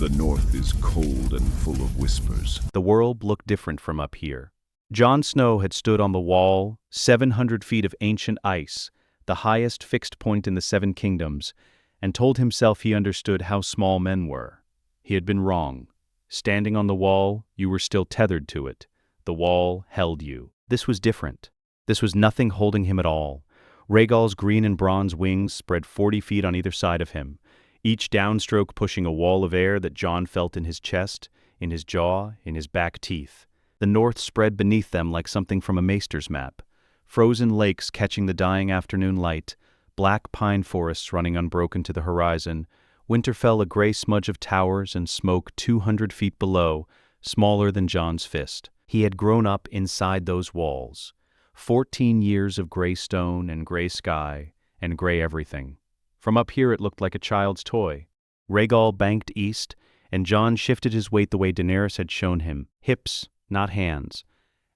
The north is cold and full of whispers. The world looked different from up here. Jon Snow had stood on the wall, 700 feet of ancient ice, the highest fixed point in the Seven Kingdoms, and told himself he understood how small men were. He had been wrong. Standing on the wall, you were still tethered to it. The wall held you. This was different. This was nothing holding him at all. Rhaegal's green and bronze wings spread 40 feet on either side of him, each downstroke pushing a wall of air that Jon felt in his chest, in his jaw, in his back teeth. The north spread beneath them like something from a maester's map. Frozen lakes catching the dying afternoon light, black pine forests running unbroken to the horizon, Winterfell a gray smudge of towers and smoke 200 feet below, smaller than Jon's fist. He had grown up inside those walls. 14 years of gray stone and gray sky and gray everything. From up here it looked like a child's toy. Rhaegal banked east, and Jon shifted his weight the way Daenerys had shown him, hips, not hands.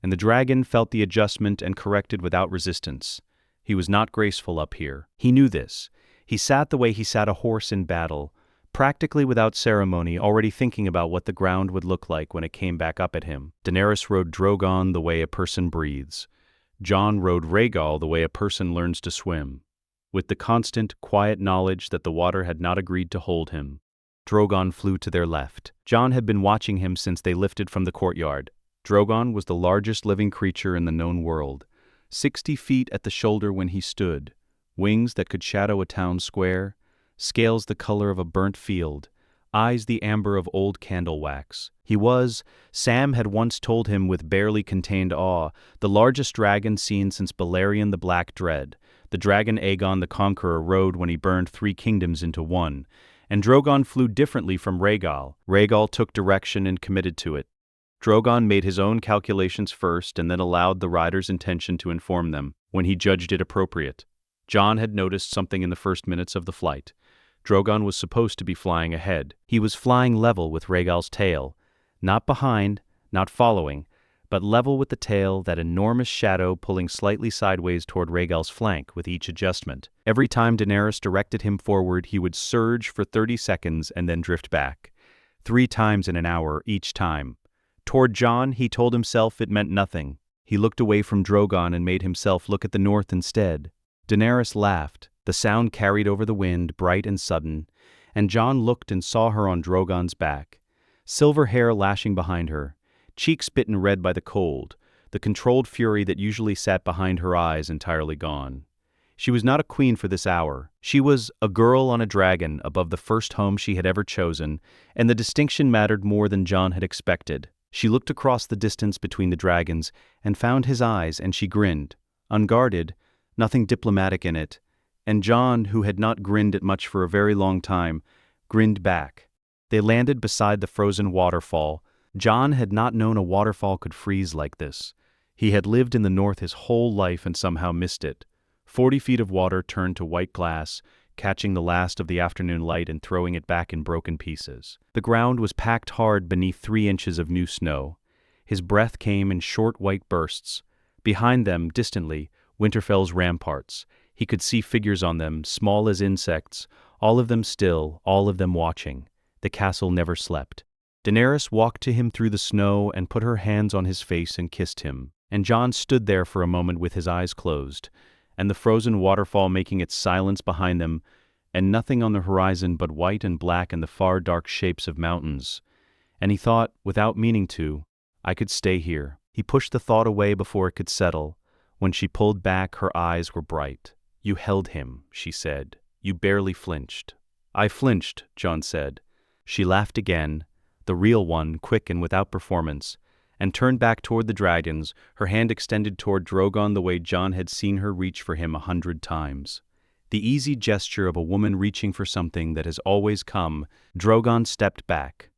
And the dragon felt the adjustment and corrected without resistance. He was not graceful up here. He knew this. He sat the way he sat a horse in battle, practically without ceremony, already thinking about what the ground would look like when it came back up at him. Daenerys rode Drogon the way a person breathes. Jon rode Rhaegal the way a person learns to swim, with the constant, quiet knowledge that the water had not agreed to hold him. Drogon flew to their left. Jon had been watching him since they lifted from the courtyard. Drogon was the largest living creature in the known world, 60 feet at the shoulder when he stood, wings that could shadow a town square, scales the color of a burnt field, eyes the amber of old candle wax. He was, Sam had once told him with barely contained awe, the largest dragon seen since Balerion the Black Dread, the dragon Aegon the Conqueror rode when he burned 3 kingdoms into one. And Drogon flew differently from Rhaegal. Rhaegal took direction and committed to it. Drogon made his own calculations first and then allowed the rider's intention to inform them, when he judged it appropriate. Jon had noticed something in the first minutes of the flight. Drogon was supposed to be flying ahead. He was flying level with Rhaegal's tail, not behind, not following, but level with the tail, that enormous shadow pulling slightly sideways toward Rhaegal's flank with each adjustment. Every time Daenerys directed him forward, he would surge for 30 seconds and then drift back. 3 times in an hour each time. Toward Jon, he told himself it meant nothing. He looked away from Drogon and made himself look at the north instead. Daenerys laughed. The sound carried over the wind, bright and sudden, and Jon looked and saw her on Drogon's back. Silver hair lashing behind her, cheeks bitten red by the cold, the controlled fury that usually sat behind her eyes entirely gone. She was not a queen for this hour. She was a girl on a dragon above the first home she had ever chosen, and the distinction mattered more than Jon had expected. She looked across the distance between the dragons and found his eyes, and she grinned. Unguarded, nothing diplomatic in it, and Jon, who had not grinned at much for a very long time, grinned back. They landed beside the frozen waterfall. Jon had not known a waterfall could freeze like this. He had lived in the north his whole life and somehow missed it. 40 feet of water turned to white glass, catching the last of the afternoon light and throwing it back in broken pieces. The ground was packed hard beneath 3 inches of new snow. His breath came in short white bursts. Behind them, distantly, Winterfell's ramparts. He could see figures on them, small as insects, all of them still, all of them watching. The castle never slept. Daenerys walked to him through the snow and put her hands on his face and kissed him. And Jon stood there for a moment with his eyes closed, and the frozen waterfall making its silence behind them, and nothing on the horizon but white and black and the far dark shapes of mountains. And he thought, without meaning to, I could stay here. He pushed the thought away before it could settle. When she pulled back, her eyes were bright. You held him, she said. You barely flinched. I flinched, Jon said. She laughed again, the real one, quick and without performance, and turned back toward the dragons, her hand extended toward Drogon the way Jon had seen her reach for him 100 times. The easy gesture of a woman reaching for something that has always come. Drogon stepped back.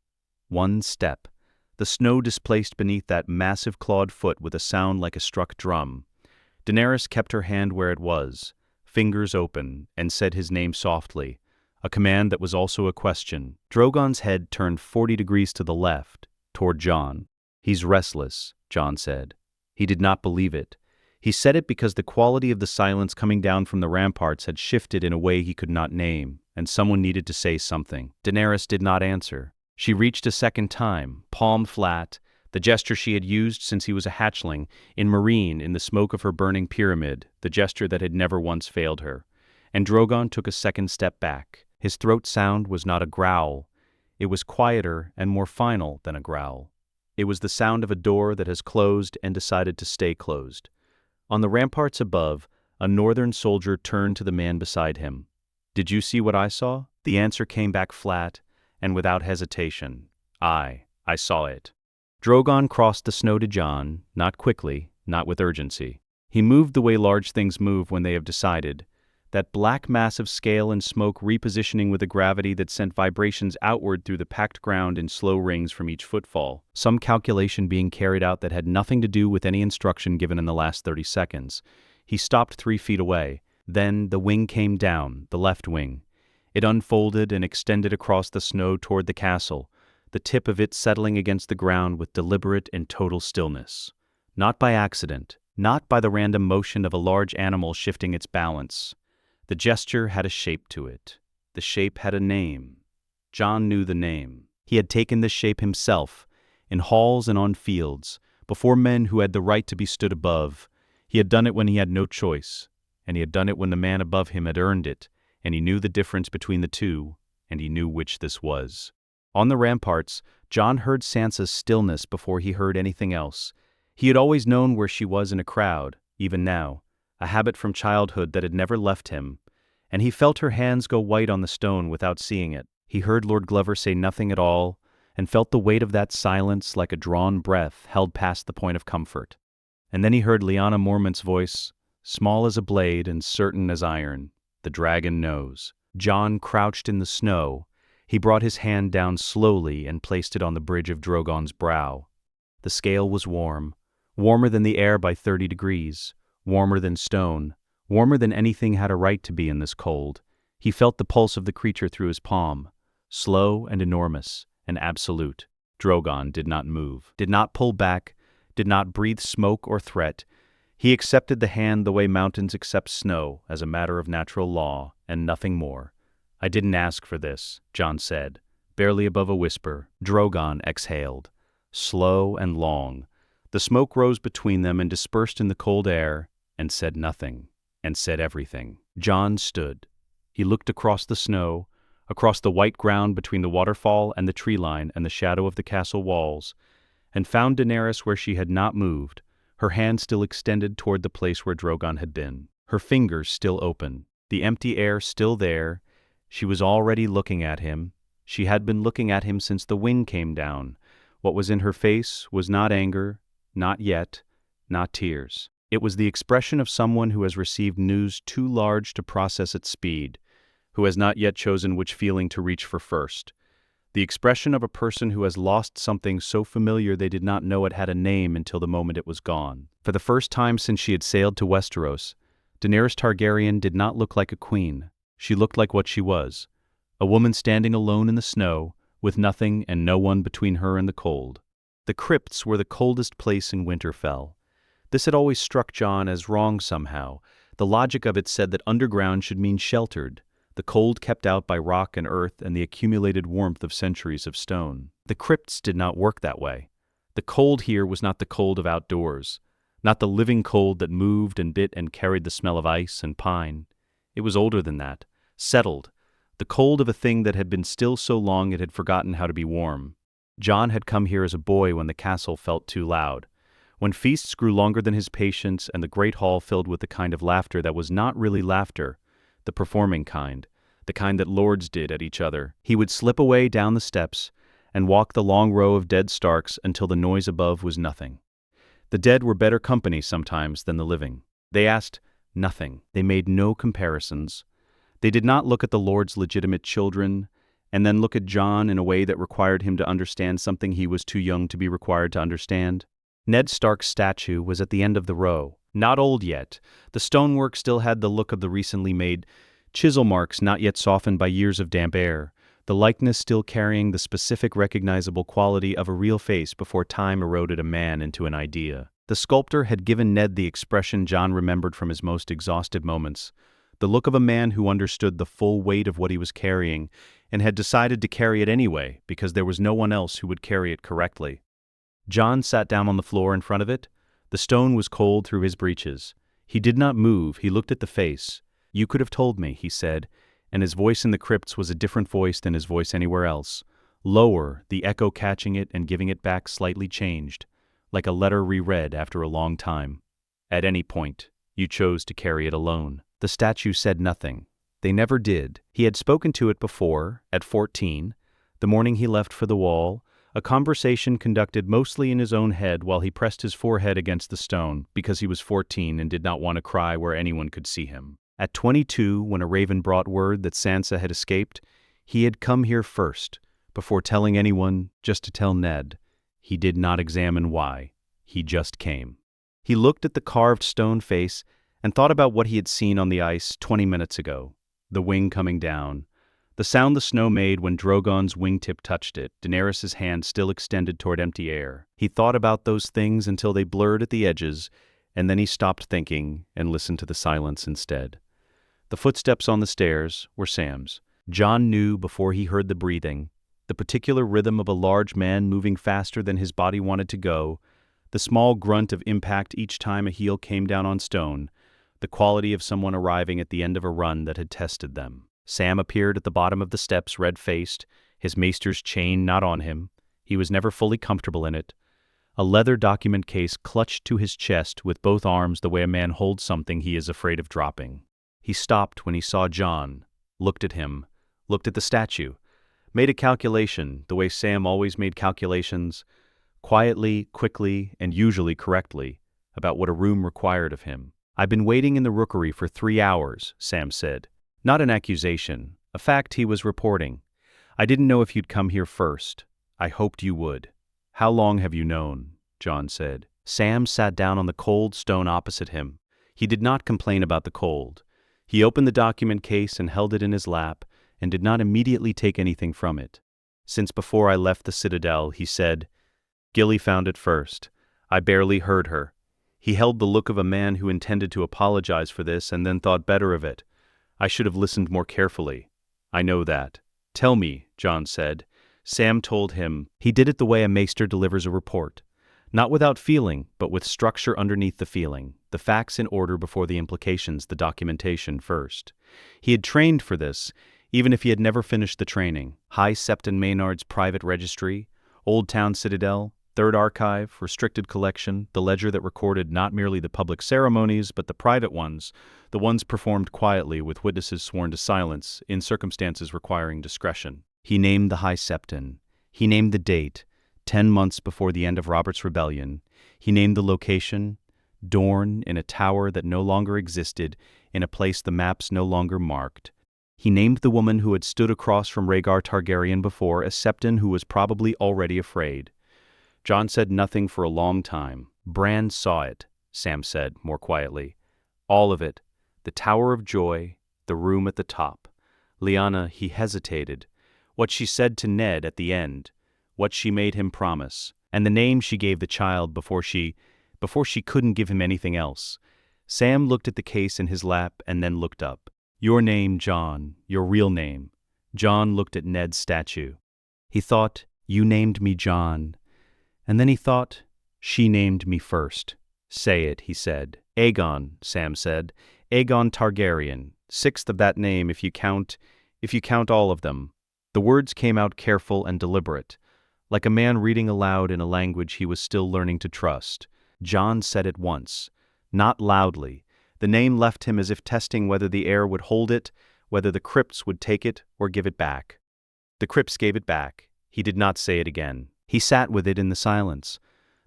1 step. The snow displaced beneath that massive clawed foot with a sound like a struck drum. Daenerys kept her hand where it was, fingers open, and said his name softly, a command that was also a question. Drogon's head turned 40 degrees to the left, toward Jon. He's restless, Jon said. He did not believe it. He said it because the quality of the silence coming down from the ramparts had shifted in a way he could not name, and someone needed to say something. Daenerys did not answer. She reached a second time, palm flat, the gesture she had used since he was a hatchling, in Marine, in the smoke of her burning pyramid, the gesture that had never once failed her. And Drogon took a second step back. His throat sound was not a growl. It was quieter and more final than a growl. It was the sound of a door that has closed and decided to stay closed. On the ramparts above, a northern soldier turned to the man beside him. "Did you see what I saw?" The answer came back flat and without hesitation. I saw it." Drogon crossed the snow to Jon, not quickly, not with urgency. He moved the way large things move when they have decided, that black mass of scale and smoke repositioning with a gravity that sent vibrations outward through the packed ground in slow rings from each footfall, some calculation being carried out that had nothing to do with any instruction given in the last 30 seconds. He stopped 3 feet away. Then the wing came down, the left wing. It unfolded and extended across the snow toward the castle, the tip of it settling against the ground with deliberate and total stillness. Not by accident, not by the random motion of a large animal shifting its balance. The gesture had a shape to it. The shape had a name. Jon knew the name. He had taken this shape himself, in halls and on fields, before men who had the right to be stood above. He had done it when he had no choice, and he had done it when the man above him had earned it, and he knew the difference between the two, and he knew which this was. On the ramparts, Jon heard Sansa's stillness before he heard anything else. He had always known where she was in a crowd, even now, a habit from childhood that had never left him, and he felt her hands go white on the stone without seeing it. He heard Lord Glover say nothing at all, and felt the weight of that silence like a drawn breath held past the point of comfort. And then he heard Lyanna Mormont's voice, small as a blade and certain as iron. "The dragon knows." Jon crouched in the snow. He brought his hand down slowly and placed it on the bridge of Drogon's brow. The scale was warm, warmer than the air by 30 degrees, warmer than stone, warmer than anything had a right to be in this cold. He felt the pulse of the creature through his palm, slow and enormous and absolute. Drogon did not move, did not pull back, did not breathe smoke or threat. He accepted the hand the way mountains accept snow as a matter of natural law, and nothing more. "I didn't ask for this," Jon said, barely above a whisper. Drogon exhaled, slow and long. The smoke rose between them and dispersed in the cold air, and said nothing, and said everything. Jon stood. He looked across the snow, across the white ground between the waterfall and the tree line and the shadow of the castle walls, and found Daenerys where she had not moved, her hand still extended toward the place where Drogon had been, her fingers still open, the empty air still there. She was already looking at him. She had been looking at him since the wing came down. What was in her face was not anger, not yet, not tears. It was the expression of someone who has received news too large to process at speed, who has not yet chosen which feeling to reach for first. The expression of a person who has lost something so familiar they did not know it had a name until the moment it was gone. For the first time since she had sailed to Westeros, Daenerys Targaryen did not look like a queen. She looked like what she was, a woman standing alone in the snow, with nothing and no one between her and the cold. The crypts were the coldest place in Winterfell. This had always struck Jon as wrong somehow. The logic of it said that underground should mean sheltered, the cold kept out by rock and earth and the accumulated warmth of centuries of stone. The crypts did not work that way. The cold here was not the cold of outdoors, not the living cold that moved and bit and carried the smell of ice and pine. It was older than that, settled, the cold of a thing that had been still so long it had forgotten how to be warm. Jon had come here as a boy when the castle felt too loud, when feasts grew longer than his patience and the great hall filled with the kind of laughter that was not really laughter, the performing kind, the kind that lords did at each other. He would slip away down the steps and walk the long row of dead Starks until the noise above was nothing. The dead were better company sometimes than the living. They asked nothing. They made no comparisons. They did not look at the Lord's legitimate children and then look at Jon in a way that required him to understand something he was too young to be required to understand. Ned Stark's statue was at the end of the row. Not old yet. The stonework still had the look of the recently made chisel marks not yet softened by years of damp air, the likeness still carrying the specific recognizable quality of a real face before time eroded a man into an idea. The sculptor had given Ned the expression Jon remembered from his most exhausted moments, the look of a man who understood the full weight of what he was carrying and had decided to carry it anyway because there was no one else who would carry it correctly. Jon sat down on the floor in front of it. The stone was cold through his breeches. He did not move. He looked at the face. "You could have told me," he said, and his voice in the crypts was a different voice than his voice anywhere else. Lower, the echo catching it and giving it back slightly changed, like a letter reread after a long time. "At any point, you chose to carry it alone." The statue said nothing. They never did. He had spoken to it before, at 14, the morning he left for the wall, a conversation conducted mostly in his own head while he pressed his forehead against the stone because he was 14 and did not want to cry where anyone could see him. At 22, when a raven brought word that Sansa had escaped, he had come here first, before telling anyone, just to tell Ned. He did not examine why. He just came. He looked at the carved stone face and thought about what he had seen on the ice 20 minutes ago. The wing coming down. The sound the snow made when Drogon's wingtip touched it, Daenerys' hand still extended toward empty air. He thought about those things until they blurred at the edges, and then he stopped thinking and listened to the silence instead. The footsteps on the stairs were Sam's. Jon knew before he heard the breathing, the particular rhythm of a large man moving faster than his body wanted to go, the small grunt of impact each time a heel came down on stone, the quality of someone arriving at the end of a run that had tested them. Sam appeared at the bottom of the steps, red-faced, his maester's chain not on him. He was never fully comfortable in it. A leather document case clutched to his chest with both arms the way a man holds something he is afraid of dropping. He stopped when he saw Jon, looked at him, looked at the statue, made a calculation, the way Sam always made calculations, quietly, quickly, and usually correctly, about what a room required of him. "I've been waiting in the rookery for 3 hours, Sam said. Not an accusation, a fact he was reporting. "I didn't know if you'd come here first. I hoped you would." "How long have you known?" Jon said. Sam sat down on the cold stone opposite him. He did not complain about the cold. He opened the document case and held it in his lap, and did not immediately take anything from it. "Since before I left the Citadel," he said. "Gilly found it first. I barely heard her." He held the look of a man who intended to apologize for this and then thought better of it. "I should have listened more carefully. I know that." "Tell me," Jon said. Sam told him. He did it the way a maester delivers a report. Not without feeling, but with structure underneath the feeling. The facts in order before the implications, the documentation first. He had trained for this, even if he had never finished the training. High Septon Maynard's private registry, Old Town Citadel, Third Archive, restricted collection, the ledger that recorded not merely the public ceremonies but the private ones, the ones performed quietly with witnesses sworn to silence in circumstances requiring discretion. He named the High Septon. He named the date, 10 months before the end of Robert's Rebellion. He named the location, Dorne, in a tower that no longer existed, in a place the maps no longer marked. He named the woman who had stood across from Rhaegar Targaryen before, a Septon who was probably already afraid. Jon said nothing for a long time. "Bran saw it," Sam said, more quietly. "All of it. The Tower of Joy, the room at the top. Lyanna," he hesitated. "What she said to Ned at the end. What she made him promise. And the name she gave the child before she couldn't give him anything else." Sam looked at the case in his lap and then looked up. "Your name, Jon. Your real name." Jon looked at Ned's statue. He thought, "You named me Jon." And then he thought, "She named me first." "Say it," he said. "Aegon," Sam said. "Aegon Targaryen. 6th of that name if you count all of them." The words came out careful and deliberate, like a man reading aloud in a language he was still learning to trust. Jon said it once, not loudly. The name left him as if testing whether the air would hold it, whether the crypts would take it or give it back. The crypts gave it back. He did not say it again. He sat with it in the silence.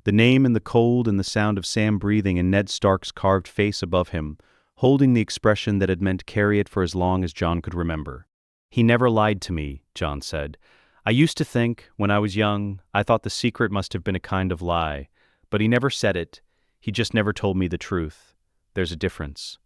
The name and the cold and the sound of Sam breathing and Ned Stark's carved face above him, holding the expression that had meant carry it for as long as Jon could remember. "He never lied to me," Jon said. "I used to think, when I was young, I thought the secret must have been a kind of lie. But he never said it. He just never told me the truth. There's a difference."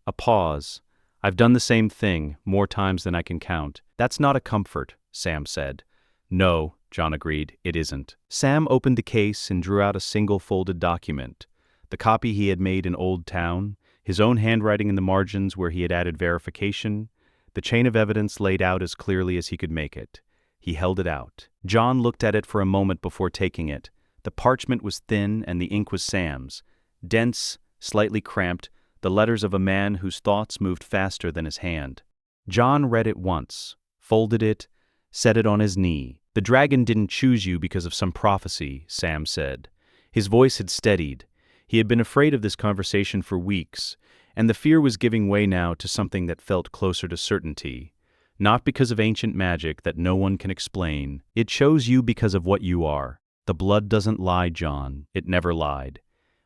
A pause. "I've done the same thing, more times than I can count." "That's not a comfort," Sam said. "No," Jon agreed, "it isn't." Sam opened the case and drew out a single folded document. The copy he had made in Old Town, his own handwriting in the margins where he had added verification, the chain of evidence laid out as clearly as he could make it. He held it out. Jon looked at it for a moment before taking it. The parchment was thin and the ink was Sam's. Dense, slightly cramped, the letters of a man whose thoughts moved faster than his hand. Jon read it once, folded it, set it on his knee. "The dragon didn't choose you because of some prophecy," Sam said. His voice had steadied. He had been afraid of this conversation for weeks, and the fear was giving way now to something that felt closer to certainty. Not because of ancient magic that no one can explain. It chose you because of what you are. The blood doesn't lie, Jon. It never lied.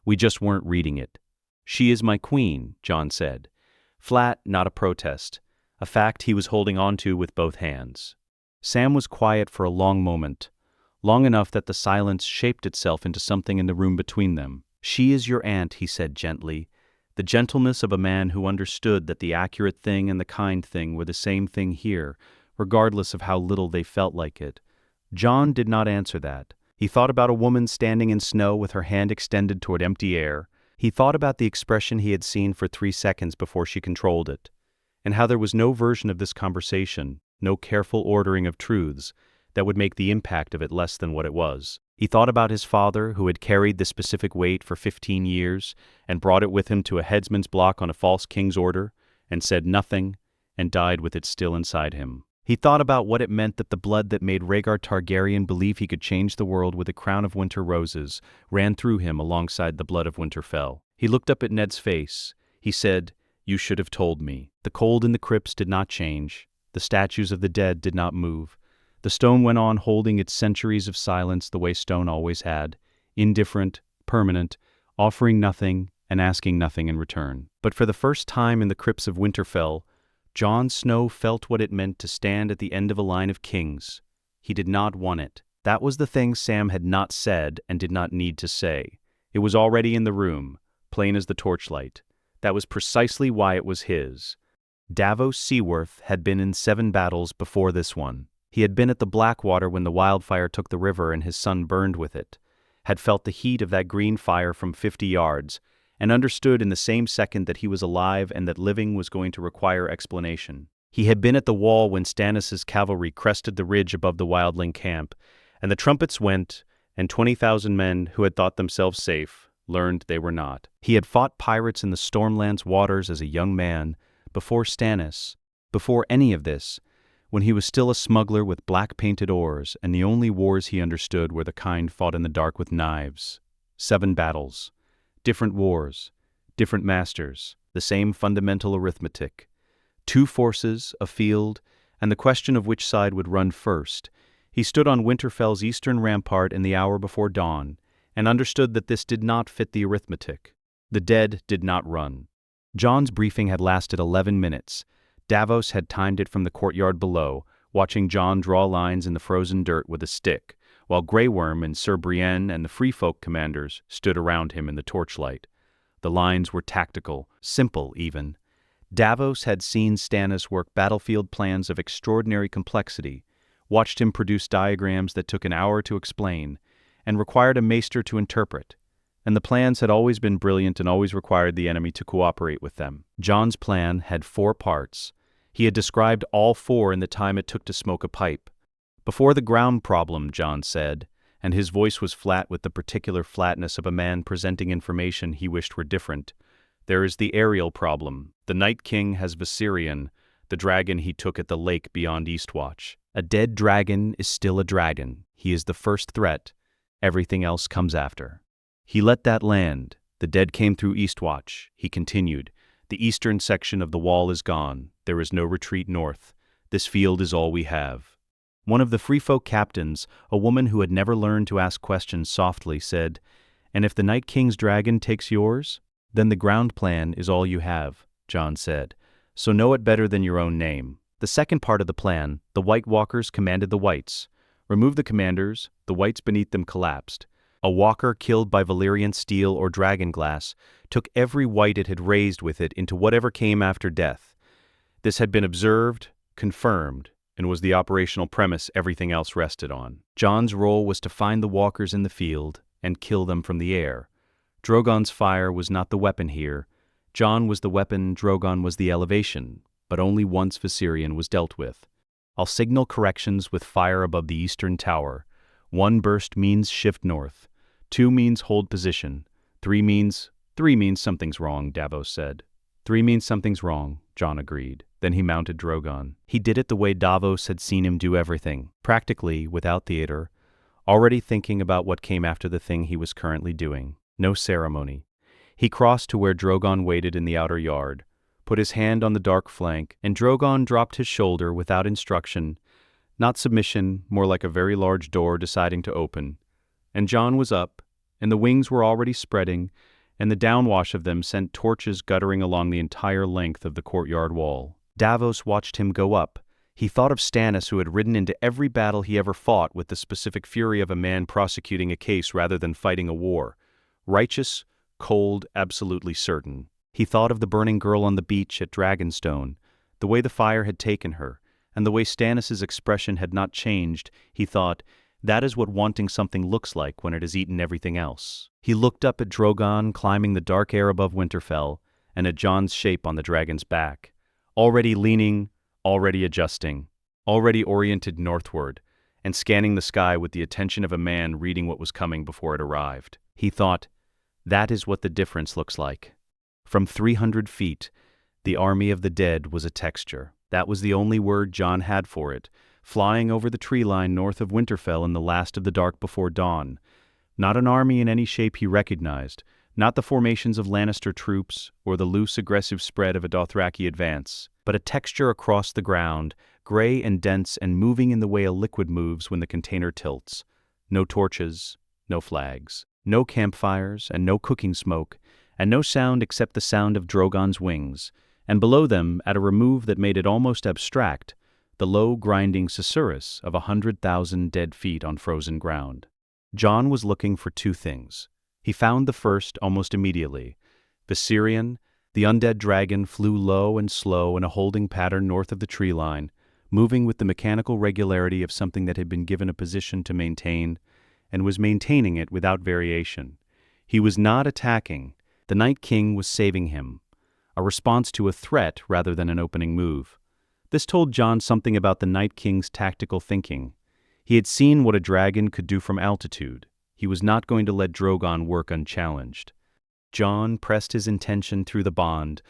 We just weren't reading it. "She is my queen," Jon said. Flat, not a protest. A fact he was holding on to with both hands. Sam was quiet for a long moment, long enough that the silence shaped itself into something in the room between them. "She is your aunt," he said gently, the gentleness of a man who understood that the accurate thing and the kind thing were the same thing here, regardless of how little they felt like it. Jon did not answer that. He thought about a woman standing in snow with her hand extended toward empty air. He thought about the expression he had seen for 3 seconds before she controlled it, and how there was no version of this conversation, no careful ordering of truths, that would make the impact of it less than what it was. He thought about his father, who had carried the specific weight for 15 years and brought it with him to a headsman's block on a false king's order, and said nothing, and died with it still inside him. He thought about what it meant that the blood that made Rhaegar Targaryen believe he could change the world with a crown of winter roses ran through him alongside the blood of Winterfell. He looked up at Ned's face. He said, "You should have told me." The cold in the crypts did not change. The statues of the dead did not move. The stone went on holding its centuries of silence the way stone always had, indifferent, permanent, offering nothing and asking nothing in return. But for the first time in the crypts of Winterfell, Jon Snow felt what it meant to stand at the end of a line of kings. He did not want it. That was the thing Sam had not said and did not need to say. It was already in the room, plain as the torchlight. That was precisely why it was his. Davos Seaworth had been in 7 battles before this one. He had been at the Blackwater when the wildfire took the river and his son burned with it, had felt the heat of that green fire from 50 yards, and understood in the same second that he was alive and that living was going to require explanation. He had been at the wall when Stannis' cavalry crested the ridge above the wildling camp, and the trumpets went, and 20,000 men who had thought themselves safe learned they were not. He had fought pirates in the Stormlands waters as a young man, before Stannis, before any of this, when he was still a smuggler with black-painted oars, and the only wars he understood were the kind fought in the dark with knives. 7 battles. Different wars. Different masters. The same fundamental arithmetic. 2 forces, a field, and the question of which side would run first. He stood on Winterfell's eastern rampart in the hour before dawn, and understood that this did not fit the arithmetic. The dead did not run. Jon's briefing had lasted 11 minutes. Davos had timed it from the courtyard below, watching Jon draw lines in the frozen dirt with a stick, while Grey Worm and Sir Brienne and the Free Folk commanders stood around him in the torchlight. The lines were tactical, simple even. Davos had seen Stannis work battlefield plans of extraordinary complexity, watched him produce diagrams that took an hour to explain, and required a maester to interpret. And the plans had always been brilliant and always required the enemy to cooperate with them. Jon's plan had 4 parts. He had described all 4 in the time it took to smoke a pipe. "Before the ground problem," Jon said, and his voice was flat with the particular flatness of a man presenting information he wished were different. "There is the aerial problem. The Night King has Viserion, the dragon he took at the lake beyond Eastwatch. A dead dragon is still a dragon. He is the first threat. Everything else comes after." He let that land. The dead came through Eastwatch. He continued. "The eastern section of the wall is gone. There is no retreat north. This field is all we have." One of the Free Folk captains, a woman who had never learned to ask questions softly, said, "And if the Night King's dragon takes yours? Then the ground plan is all you have," Jon said. "So know it better than your own name." The second part of the plan, the White Walkers commanded the Whites. Remove the commanders, the Whites beneath them collapsed. A walker killed by Valyrian steel or dragonglass took every white it had raised with it into whatever came after death. This had been observed, confirmed, and was the operational premise everything else rested on. Jon's role was to find the walkers in the field and kill them from the air. Drogon's fire was not the weapon here. Jon was the weapon, Drogon was the elevation, but only once Viserion was dealt with. I'll signal corrections with fire above the eastern tower. 1 burst means shift north. 2 means hold position. 3 means something's wrong, Davos said. 3 means something's wrong, Jon agreed. Then he mounted Drogon. He did it the way Davos had seen him do everything, practically, without theater, already thinking about what came after the thing he was currently doing. No ceremony. He crossed to where Drogon waited in the outer yard, put his hand on the dark flank, and Drogon dropped his shoulder without instruction, not submission, more like a very large door deciding to open. And Jon was up, and the wings were already spreading, and the downwash of them sent torches guttering along the entire length of the courtyard wall. Davos watched him go up. He thought of Stannis, who had ridden into every battle he ever fought with the specific fury of a man prosecuting a case rather than fighting a war. Righteous, cold, absolutely certain. He thought of the burning girl on the beach at Dragonstone, the way the fire had taken her, and the way Stannis's expression had not changed. He thought, that is what wanting something looks like when it has eaten everything else. He looked up at Drogon climbing the dark air above Winterfell, and at Jon's shape on the dragon's back. Already leaning, already adjusting, already oriented northward, and scanning the sky with the attention of a man reading what was coming before it arrived. He thought, that is what the difference looks like. From 300 feet, the army of the dead was a texture. That was the only word Jon had for it, flying over the tree line north of Winterfell in the last of the dark before dawn. Not an army in any shape he recognized, not the formations of Lannister troops or the loose aggressive spread of a Dothraki advance, but a texture across the ground, gray and dense and moving in the way a liquid moves when the container tilts. No torches, no flags, no campfires and no cooking smoke, and no sound except the sound of Drogon's wings, and below them, at a remove that made it almost abstract, the low grinding susurrus of 100,000 dead feet on frozen ground. Jon was looking for 2 things. He found the first almost immediately. Viserion, the undead dragon, flew low and slow in a holding pattern north of the tree line, moving with the mechanical regularity of something that had been given a position to maintain, and was maintaining it without variation. He was not attacking. The Night King was saving him, a response to a threat rather than an opening move. This told Jon something about the Night King's tactical thinking. He had seen what a dragon could do from altitude. He was not going to let Drogon work unchallenged. Jon pressed his intention through the bond,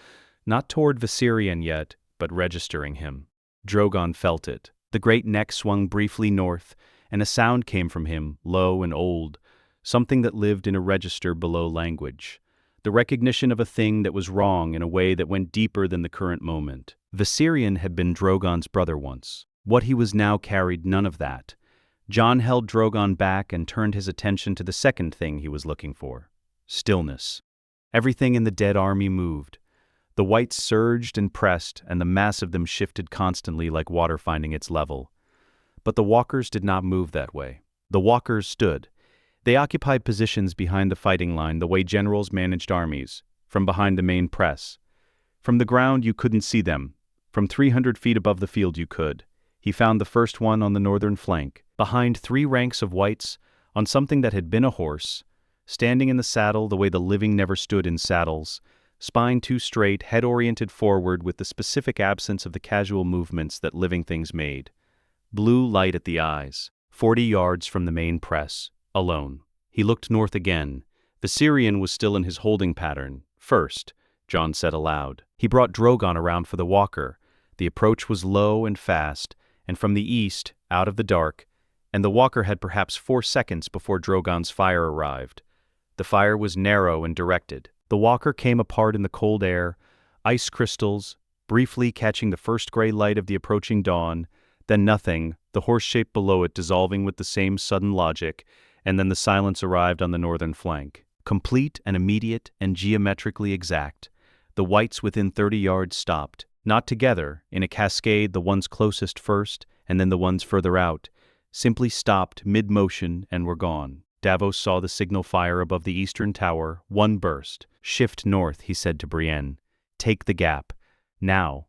not toward Viserion yet, but registering him. Drogon felt it. The great neck swung briefly north, and a sound came from him, low and old, something that lived in a register below language. The recognition of a thing that was wrong in a way that went deeper than the current moment. Viserion had been Drogon's brother once. What he was now carried none of that. Jon held Drogon back and turned his attention to the second thing he was looking for. Stillness. Everything in the dead army moved. The whites surged and pressed, and the mass of them shifted constantly like water finding its level. But the walkers did not move that way. The walkers stood. They occupied positions behind the fighting line the way generals managed armies, from behind the main press. From the ground you couldn't see them. From 300 feet above the field you could. He found the first one on the northern flank, behind 3 ranks of whites, on something that had been a horse, standing in the saddle the way the living never stood in saddles, spine too straight, head oriented forward with the specific absence of the casual movements that living things made. Blue light at the eyes, 40 yards from the main press, alone. He looked north again. Viserion was still in his holding pattern. First, Jon said aloud. He brought Drogon around for the walker. The approach was low and fast, and from the east, out of the dark, and the walker had perhaps 4 seconds before Drogon's fire arrived. The fire was narrow and directed. The walker came apart in the cold air, ice crystals, briefly catching the first gray light of the approaching dawn, then nothing, the horse shape below it dissolving with the same sudden logic, and then the silence arrived on the northern flank. Complete and immediate and geometrically exact. The whites within 30 yards stopped, not together, in a cascade, the ones closest first, and then the ones further out, simply stopped mid-motion and were gone. Davos saw the signal fire above the eastern tower, 1 burst. Shift north, he said to Brienne. Take the gap. Now.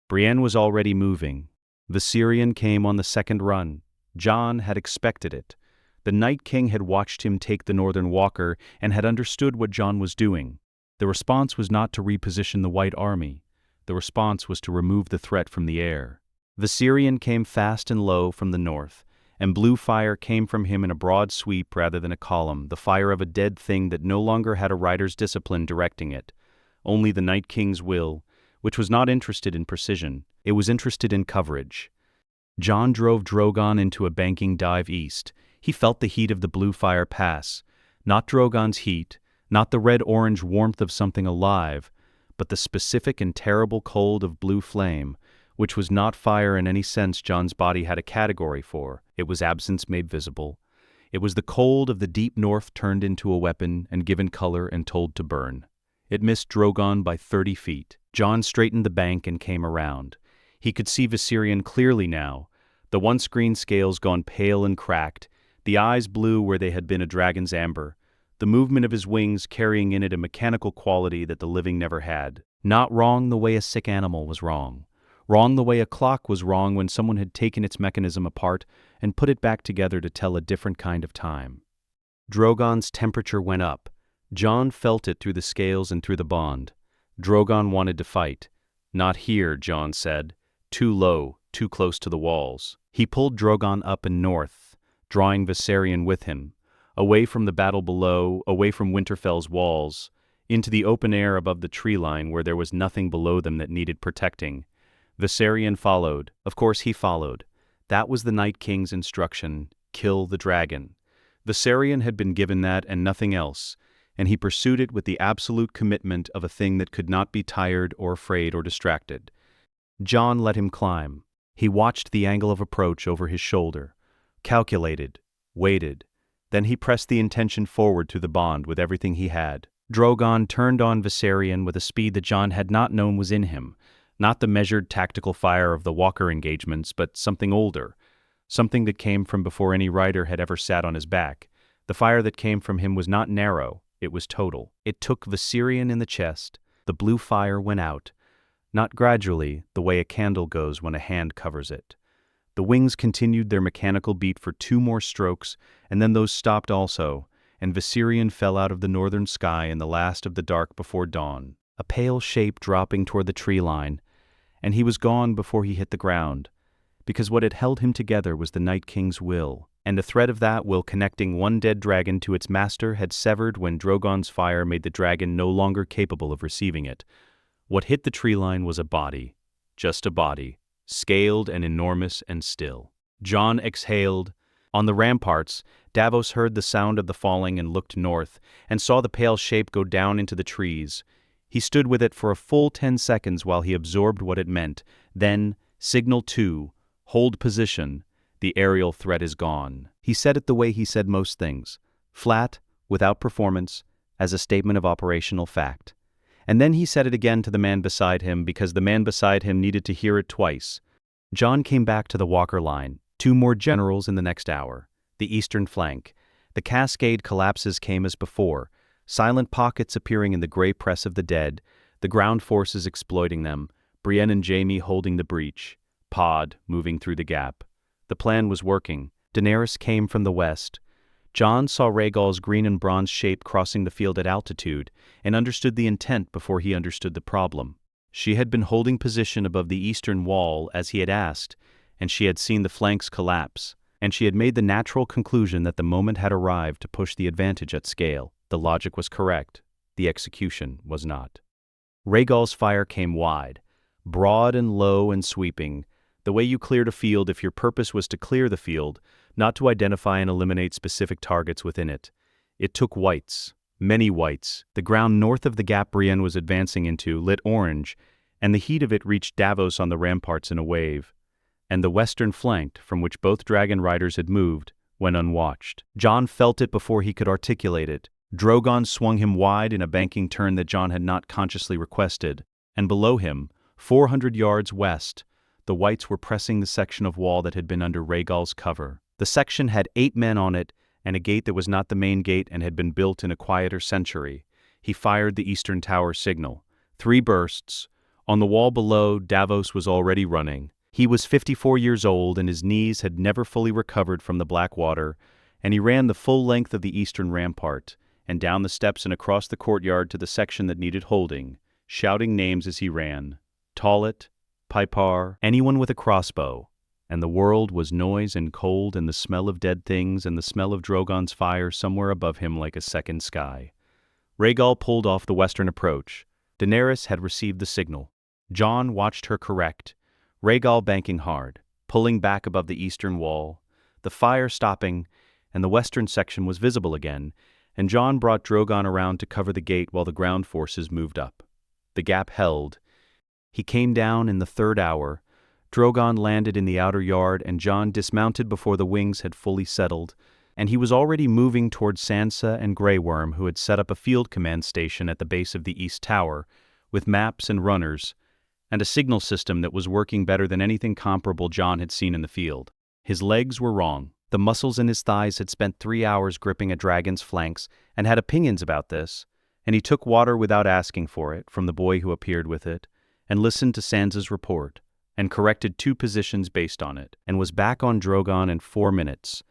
Brienne was already moving. Viserion came on the second run. Jon had expected it. The Night King had watched him take the northern walker and had understood what Jon was doing. The response was not to reposition the White Army. The response was to remove the threat from the air. Viserion came fast and low from the north, and blue fire came from him in a broad sweep rather than a column, the fire of a dead thing that no longer had a rider's discipline directing it, only the Night King's will, which was not interested in precision. It was interested in coverage. Jon drove Drogon into a banking dive east. He felt the heat of the blue fire pass, not Drogon's heat, not the red-orange warmth of something alive, but the specific and terrible cold of blue flame, which was not fire in any sense Jon's body had a category for. It was absence made visible. It was the cold of the deep north turned into a weapon and given color and told to burn. It missed Drogon by 30 feet. Jon straightened the bank and came around. He could see Viserion clearly now, the once-green scales gone pale and cracked, the eyes blue where they had been a dragon's amber, the movement of his wings carrying in it a mechanical quality that the living never had. Not wrong the way a sick animal was wrong. Wrong the way a clock was wrong when someone had taken its mechanism apart and put it back together to tell a different kind of time. Drogon's temperature went up. Jon felt it through the scales and through the bond. Drogon wanted to fight. Not here, Jon said. Too low, too close to the walls. He pulled Drogon up and north, drawing Viserion with him, away from the battle below, away from Winterfell's walls, into the open air above the tree line where there was nothing below them that needed protecting. Viserion followed. Of course he followed. That was the Night King's instruction, kill the dragon. Viserion had been given that and nothing else, and he pursued it with the absolute commitment of a thing that could not be tired or afraid or distracted. Jon let him climb. He watched the angle of approach over his shoulder, calculated, waited. Then he pressed the intention forward to the bond with everything he had. Drogon turned on Viserion with a speed that Jon had not known was in him. Not the measured tactical fire of the Walker engagements, but something older, something that came from before any rider had ever sat on his back. The fire that came from him was not narrow, it was total. It took Viserion in the chest. The blue fire went out, not gradually, the way a candle goes when a hand covers it. The wings continued their mechanical beat for 2 more strokes, and then those stopped also, and Viserion fell out of the northern sky in the last of the dark before dawn, a pale shape dropping toward the tree line, and he was gone before he hit the ground, because what had held him together was the Night King's will, and a thread of that will connecting one dead dragon to its master had severed when Drogon's fire made the dragon no longer capable of receiving it. What hit the tree line was a body, just a body, scaled and enormous and still. Jon exhaled. On the ramparts, Davos heard the sound of the falling and looked north, and saw the pale shape go down into the trees. He stood with it for a full 10 seconds while he absorbed what it meant. Then, signal 2, hold position, the aerial threat is gone. He said it the way he said most things, flat, without performance, as a statement of operational fact. And then he said it again to the man beside him because the man beside him needed to hear it twice. Jon came back to the Walker line, 2 more generals in the next hour. The eastern flank. The cascade collapses came as before, silent pockets appearing in the gray press of the dead, the ground forces exploiting them, Brienne and Jaime holding the breach, Pod moving through the gap. The plan was working. Daenerys came from the west. Jon saw Rhaegal's green and bronze shape crossing the field at altitude, and understood the intent before he understood the problem. She had been holding position above the eastern wall as he had asked, and she had seen the flanks collapse, and she had made the natural conclusion that the moment had arrived to push the advantage at scale. The logic was correct, the execution was not. Rhaegal's fire came wide, broad and low and sweeping, the way you cleared a field if your purpose was to clear the field, not to identify and eliminate specific targets within it. It took whites, many whites. The ground north of the gap Brienne was advancing into lit orange, and the heat of it reached Davos on the ramparts in a wave. And the western flank, from which both dragon riders had moved, went unwatched. Jon felt it before he could articulate it. Drogon swung him wide in a banking turn that Jon had not consciously requested, and below him, 400 yards west, the whites were pressing the section of wall that had been under Rhaegal's cover. The section had 8 men on it, and a gate that was not the main gate and had been built in a quieter century. He fired the eastern tower signal. 3 bursts. On the wall below, Davos was already running. He was 54 years old, and his knees had never fully recovered from the black water, and he ran the full length of the eastern rampart, and down the steps and across the courtyard to the section that needed holding, shouting names as he ran. Tollet, Pipar, anyone with a crossbow. And the world was noise and cold and the smell of dead things and the smell of Drogon's fire somewhere above him like a second sky. Rhaegal pulled off the western approach. Daenerys had received the signal. Jon watched her correct, Rhaegal banking hard, pulling back above the eastern wall, the fire stopping, and the western section was visible again, and Jon brought Drogon around to cover the gate while the ground forces moved up. The gap held. He came down in the third hour. Drogon landed in the outer yard, and Jon dismounted before the wings had fully settled, and he was already moving toward Sansa and Grey Worm, who had set up a field command station at the base of the East Tower, with maps and runners, and a signal system that was working better than anything comparable Jon had seen in the field. His legs were wrong. The muscles in his thighs had spent 3 hours gripping a dragon's flanks and had opinions about this, and he took water without asking for it from the boy who appeared with it, and listened to Sansa's report, and corrected 2 positions based on it, and was back on Drogon in 4 minutes.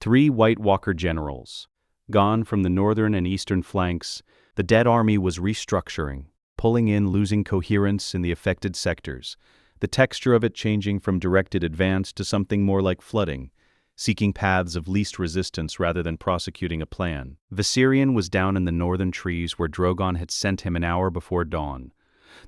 3 White Walker generals. Gone from the northern and eastern flanks, the dead army was restructuring, pulling in, losing coherence in the affected sectors, the texture of it changing from directed advance to something more like flooding, seeking paths of least resistance rather than prosecuting a plan. Viserion was down in the northern trees where Drogon had sent him an hour before dawn.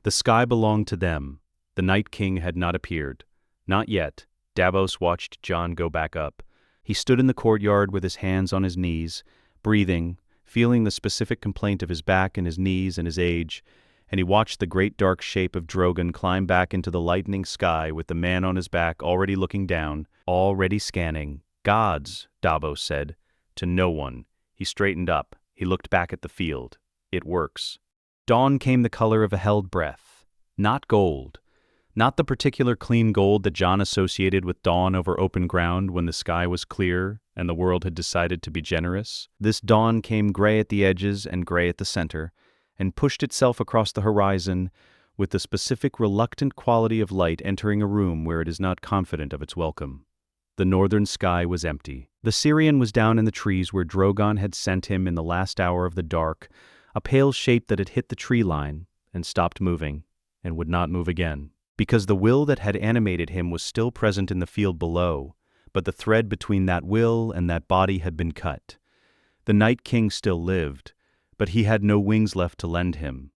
The sky belonged to them. The Night King had not appeared. Not yet. Davos watched Jon go back up. He stood in the courtyard with his hands on his knees, breathing, feeling the specific complaint of his back and his knees and his age, and he watched the great dark shape of Drogon climb back into the lightening sky with the man on his back already looking down, already scanning. Gods, Davos said. To no one. He straightened up. He looked back at the field. It works. Dawn came the color of a held breath. Not gold. Not the particular clean gold that Jon associated with dawn over open ground when the sky was clear and the world had decided to be generous. This dawn came gray at the edges and gray at the center, and pushed itself across the horizon with the specific reluctant quality of light entering a room where it is not confident of its welcome. The northern sky was empty. Viserion was down in the trees where Drogon had sent him in the last hour of the dark, a pale shape that had hit the tree line and stopped moving, and would not move again. Because the will that had animated him was still present in the field below, but the thread between that will and that body had been cut. The Night King still lived, but he had no wings left to lend him.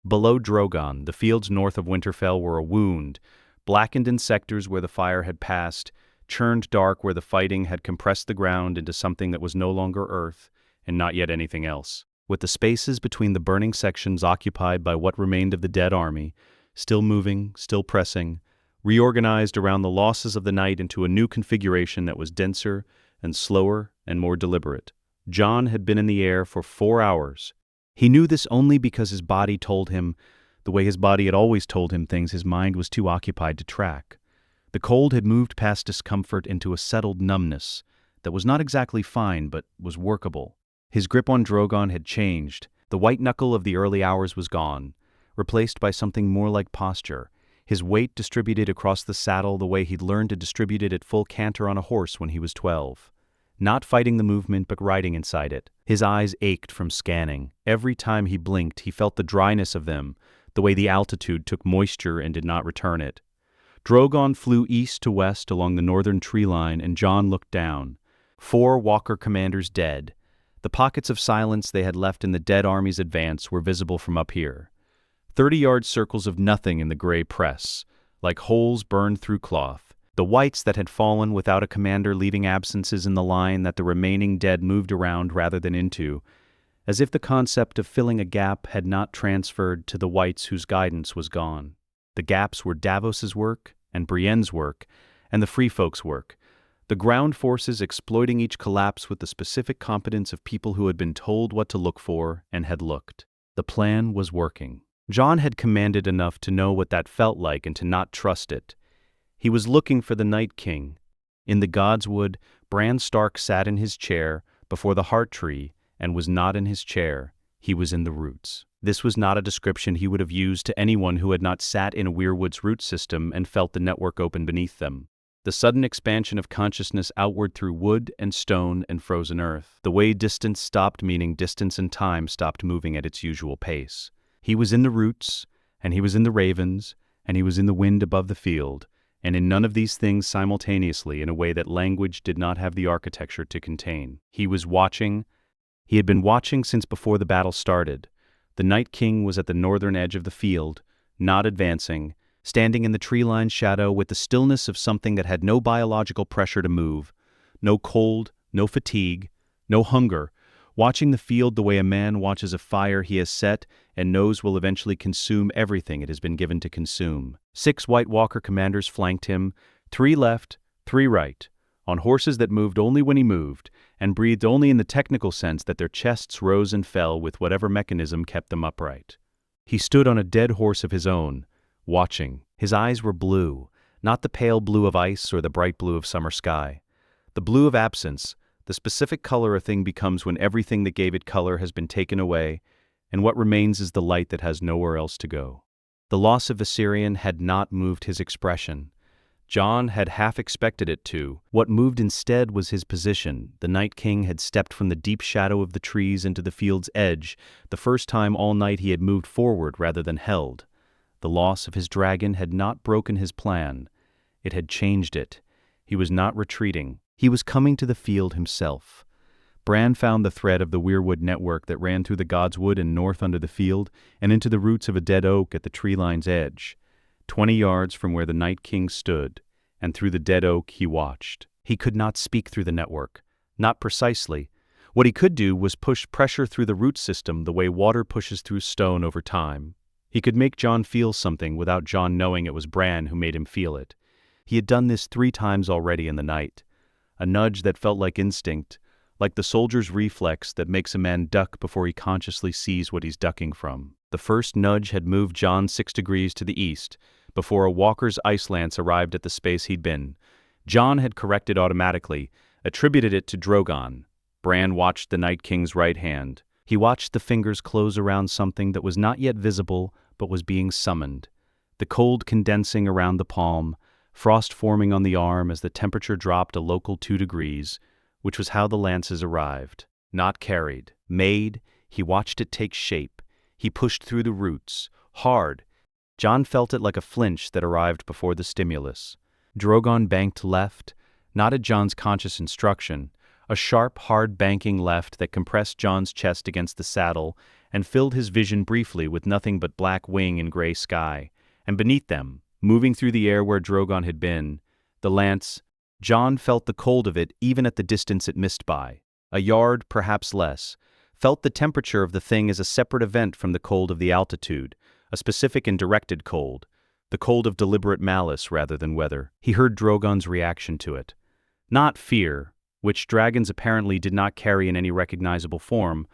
Below Drogon, the fields north of Winterfell were a wound, blackened in sectors where the fire had passed, churned dark where the fighting had compressed the ground into something that was no longer earth, and not yet anything else. With the spaces between the burning sections occupied by what remained of the dead army, still moving, still pressing, reorganized around the losses of the night into a new configuration that was denser and slower and more deliberate. Jon had been in the air for 4 hours. He knew this only because his body told him, the way his body had always told him things his mind was too occupied to track. The cold had moved past discomfort into a settled numbness that was not exactly fine but was workable. His grip on Drogon had changed. The white knuckle of the early hours was gone, replaced by something more like posture, his weight distributed across the saddle the way he'd learned to distribute it at full canter on a horse when he was 12. Not fighting the movement but riding inside it. His eyes ached from scanning. Every time he blinked, he felt the dryness of them, the way the altitude took moisture and did not return it. Drogon flew east to west along the northern tree line, and Jon looked down. 4 Walker commanders dead. The pockets of silence they had left in the dead army's advance were visible from up here. 30-yard circles of nothing in the gray press, like holes burned through cloth. The whites that had fallen without a commander leaving absences in the line that the remaining dead moved around rather than into, as if the concept of filling a gap had not transferred to the whites whose guidance was gone. The gaps were Davos's work and Brienne's work and the Free Folks' work, the ground forces exploiting each collapse with the specific competence of people who had been told what to look for and had looked. The plan was working. Jon had commanded enough to know what that felt like and to not trust it. He was looking for the Night King. In the Godswood, Bran Stark sat in his chair before the heart tree and was not in his chair. He was in the roots. This was not a description he would have used to anyone who had not sat in a Weirwood's root system and felt the network open beneath them. The sudden expansion of consciousness outward through wood and stone and frozen earth. The way distance stopped, meaning distance and time stopped moving at its usual pace. He was in the roots, and he was in the ravens, and he was in the wind above the field, and in none of these things simultaneously in a way that language did not have the architecture to contain. He was watching. He had been watching since before the battle started. The Night King was at the northern edge of the field, not advancing, standing in the tree-lined shadow with the stillness of something that had no biological pressure to move, no cold, no fatigue, no hunger, watching the field the way a man watches a fire he has set and knows will eventually consume everything it has been given to consume. 6 White Walker commanders flanked him, 3 left, 3 right, on horses that moved only when he moved, and breathed only in the technical sense that their chests rose and fell with whatever mechanism kept them upright. He stood on a dead horse of his own, watching. His eyes were blue, not the pale blue of ice or the bright blue of summer sky. The blue of absence, the specific color a thing becomes when everything that gave it color has been taken away, and what remains is the light that has nowhere else to go. The loss of Viserion had not moved his expression. Jon had half expected it to. What moved instead was his position. The Night King had stepped from the deep shadow of the trees into the field's edge, the first time all night he had moved forward rather than held. The loss of his dragon had not broken his plan. It had changed it. He was not retreating. He was coming to the field himself. Bran found the thread of the weirwood network that ran through the godswood and north under the field and into the roots of a dead oak at the tree line's edge. 20 yards from where the Night King stood, and through the dead oak he watched. He could not speak through the network. Not precisely. What he could do was push pressure through the root system the way water pushes through stone over time. He could make Jon feel something without Jon knowing it was Bran who made him feel it. He had done this 3 times already in the night. A nudge that felt like instinct, like the soldier's reflex that makes a man duck before he consciously sees what he's ducking from. The first nudge had moved Jon 6 degrees to the east, before a walker's ice lance arrived at the space he'd been. Jon had corrected automatically, attributed it to Drogon. Bran watched the Night King's right hand. He watched the fingers close around something that was not yet visible but was being summoned. The cold condensing around the palm, frost forming on the arm as the temperature dropped a local 2 degrees, which was how the lances arrived. Not carried, made. He watched it take shape. He pushed through the roots, hard. Jon felt it like a flinch that arrived before the stimulus. Drogon banked left, not at Jon's conscious instruction, a sharp, hard banking left that compressed Jon's chest against the saddle and filled his vision briefly with nothing but black wing and gray sky. And beneath them, moving through the air where Drogon had been, the lance. Jon felt the cold of it even at the distance it missed by. A yard, perhaps less. Felt the temperature of the thing as a separate event from the cold of the altitude, a specific and directed cold, the cold of deliberate malice rather than weather. He heard Drogon's reaction to it. Not fear, which dragons apparently did not carry in any recognizable form,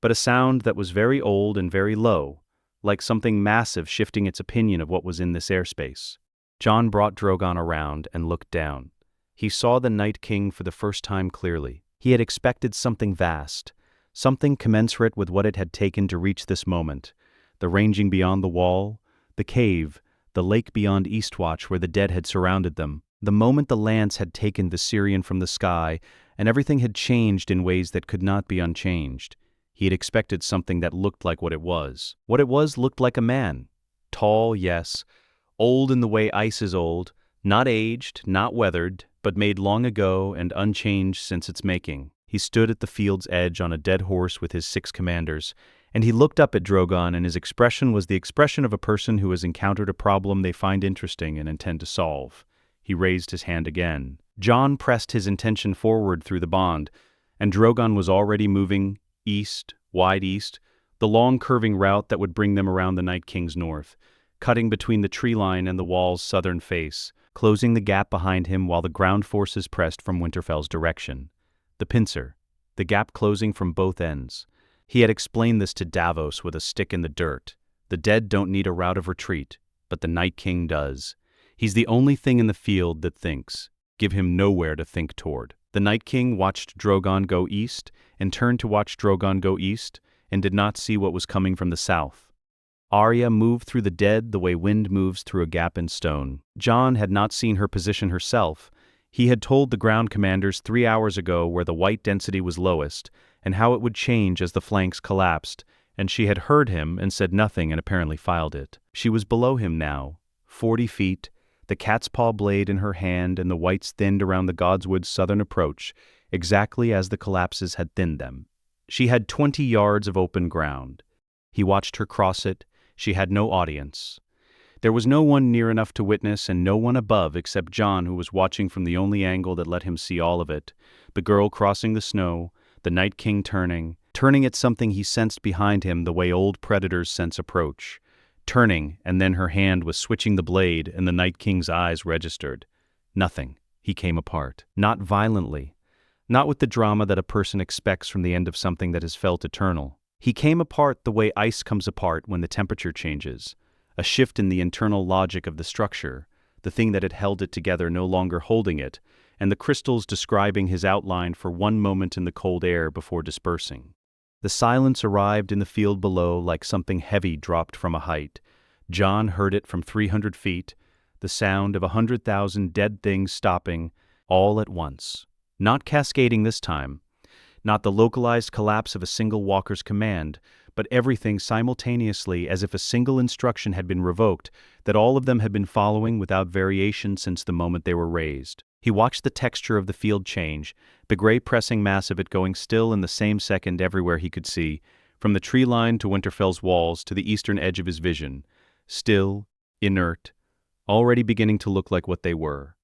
but a sound that was very old and very low, like something massive shifting its opinion of what was in this airspace. Jon brought Drogon around and looked down. He saw the Night King for the first time clearly. He had expected something vast, something commensurate with what it had taken to reach this moment, the ranging beyond the wall, the cave, the lake beyond Eastwatch where the dead had surrounded them. The moment the lance had taken Viserion from the sky, and everything had changed in ways that could not be unchanged. He had expected something that looked like what it was. What it was looked like a man. Tall, yes. Old in the way ice is old. Not aged, not weathered, but made long ago and unchanged since its making. He stood at the field's edge on a dead horse with his 6 commanders, and he looked up at Drogon, and his expression was the expression of a person who has encountered a problem they find interesting and intend to solve. He raised his hand again. Jon pressed his intention forward through the bond, and Drogon was already moving east, wide east, the long curving route that would bring them around the Night King's north, cutting between the tree line and the wall's southern face, closing the gap behind him while the ground forces pressed from Winterfell's direction. The pincer, the gap closing from both ends. He had explained this to Davos with a stick in the dirt. The dead don't need a route of retreat, but the Night King does. He's the only thing in the field that thinks. Give him nowhere to think toward. The Night King watched Drogon go east and turned to watch Drogon go east and did not see what was coming from the south. Arya moved through the dead the way wind moves through a gap in stone. Jon had not seen her position herself. He had told the ground commanders 3 hours ago where the white density was lowest, and how it would change as the flanks collapsed, and she had heard him and said nothing and apparently filed it. She was below him now, 40 feet, the cat's paw blade in her hand and the whites thinned around the Godswood's southern approach, exactly as the collapses had thinned them. She had 20 yards of open ground. He watched her cross it. She had no audience. There was no one near enough to witness and no one above except Jon, who was watching from the only angle that let him see all of it. The girl crossing the snow, the Night King turning at something he sensed behind him the way old predators sense approach. Turning, and then her hand was switching the blade and the Night King's eyes registered. Nothing. He came apart. Not violently. Not with the drama that a person expects from the end of something that is felt eternal. He came apart the way ice comes apart when the temperature changes. A shift in the internal logic of the structure, the thing that had held it together no longer holding it, and the crystals describing his outline for one moment in the cold air before dispersing. The silence arrived in the field below like something heavy dropped from a height. Jon heard it from 300 feet, the sound of 100,000 dead things stopping, all at once. Not cascading this time. Not the localized collapse of a single walker's command, but everything simultaneously as if a single instruction had been revoked, that all of them had been following without variation since the moment they were raised. He watched the texture of the field change, the gray pressing mass of it going still in the same second everywhere he could see, from the tree line to Winterfell's walls to the eastern edge of his vision. Still, inert, already beginning to look like what they were.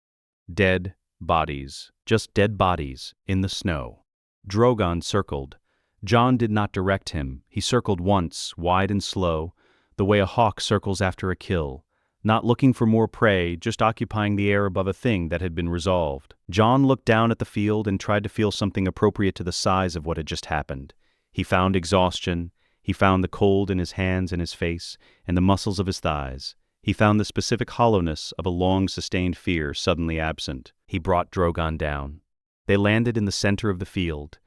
Dead bodies, just dead bodies, in the snow. Drogon circled. Jon did not direct him. He circled once, wide and slow, the way a hawk circles after a kill, not looking for more prey, just occupying the air above a thing that had been resolved. Jon looked down at the field and tried to feel something appropriate to the size of what had just happened. He found exhaustion. He found the cold in his hands and his face, and the muscles of his thighs. He found the specific hollowness of a long-sustained fear suddenly absent. He brought Drogon down. They landed in the center of the field.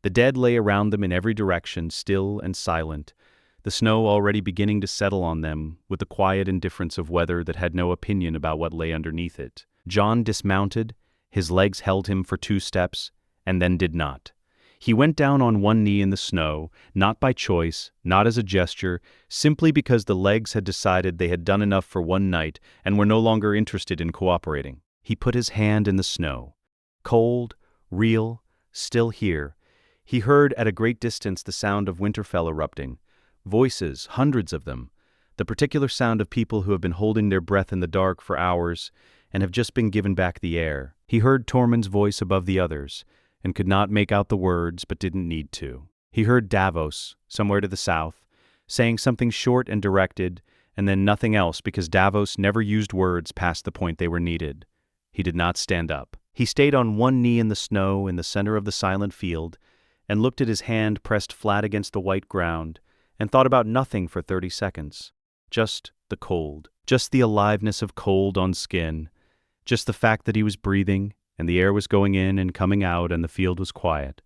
The dead lay around them in every direction, still and silent, the snow already beginning to settle on them with the quiet indifference of weather that had no opinion about what lay underneath it. Jon dismounted, his legs held him for 2 steps, and then did not. He went down on one knee in the snow, not by choice, not as a gesture, simply because the legs had decided they had done enough for one night and were no longer interested in cooperating. He put his hand in the snow. Cold, real, still here. He heard at a great distance the sound of Winterfell erupting. Voices, hundreds of them. The particular sound of people who have been holding their breath in the dark for hours and have just been given back the air. He heard Tormund's voice above the others, and could not make out the words but didn't need to. He heard Davos, somewhere to the south, saying something short and directed, and then nothing else because Davos never used words past the point they were needed. He did not stand up. He stayed on one knee in the snow in the center of the silent field, and looked at his hand pressed flat against the white ground, and thought about nothing for 30 seconds. Just the cold. Just the aliveness of cold on skin. Just the fact that he was breathing, and the air was going in and coming out, and the field was quiet.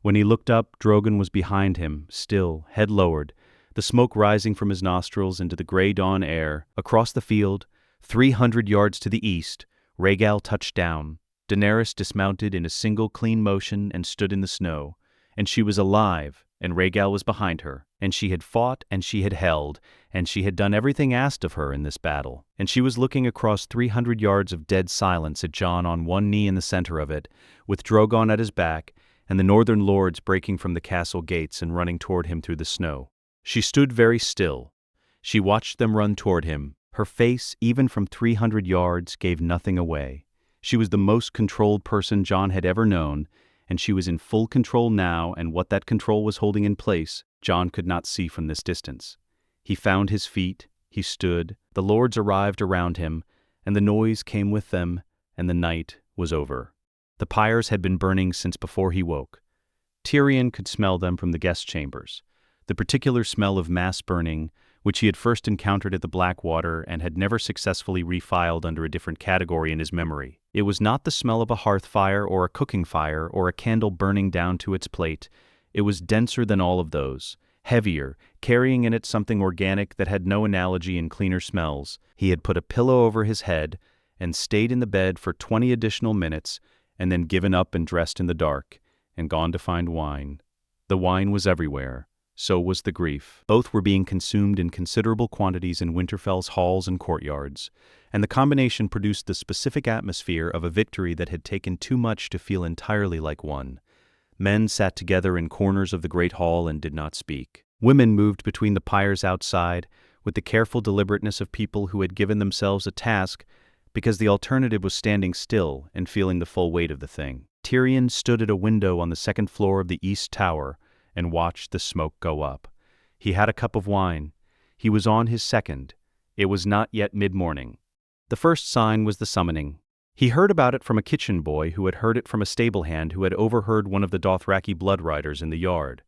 When he looked up, Drogon was behind him, still, head lowered, the smoke rising from his nostrils into the gray dawn air. Across the field, 300 yards to the east, Rhaegal touched down. Daenerys dismounted in a single clean motion and stood in the snow. And she was alive, and Rhaegal was behind her, and she had fought and she had held, and she had done everything asked of her in this battle. And she was looking across 300 yards of dead silence at Jon on one knee in the center of it, with Drogon at his back, and the northern lords breaking from the castle gates and running toward him through the snow. She stood very still. She watched them run toward him. Her face, even from 300 yards, gave nothing away. She was the most controlled person Jon had ever known, and she was in full control now, and what that control was holding in place, Jon could not see from this distance. He found his feet, he stood, the lords arrived around him, and the noise came with them, and the night was over. The pyres had been burning since before he woke. Tyrion could smell them from the guest chambers. The particular smell of mass burning, which he had first encountered at the Blackwater and had never successfully refiled under a different category in his memory. It was not the smell of a hearth fire or a cooking fire or a candle burning down to its plate. It was denser than all of those, heavier, carrying in it something organic that had no analogy in cleaner smells. He had put a pillow over his head and stayed in the bed for 20 additional minutes and then given up and dressed in the dark and gone to find wine. The wine was everywhere. So was the grief. Both were being consumed in considerable quantities in Winterfell's halls and courtyards, and the combination produced the specific atmosphere of a victory that had taken too much to feel entirely like one. Men sat together in corners of the great hall and did not speak. Women moved between the pyres outside with the careful deliberateness of people who had given themselves a task because the alternative was standing still and feeling the full weight of the thing. Tyrion stood at a window on the second floor of the East Tower and watched the smoke go up. He had a cup of wine. He was on his second. It was not yet mid-morning. The first sign was the summoning. He heard about it from a kitchen boy who had heard it from a stable hand who had overheard one of the Dothraki blood riders in the yard.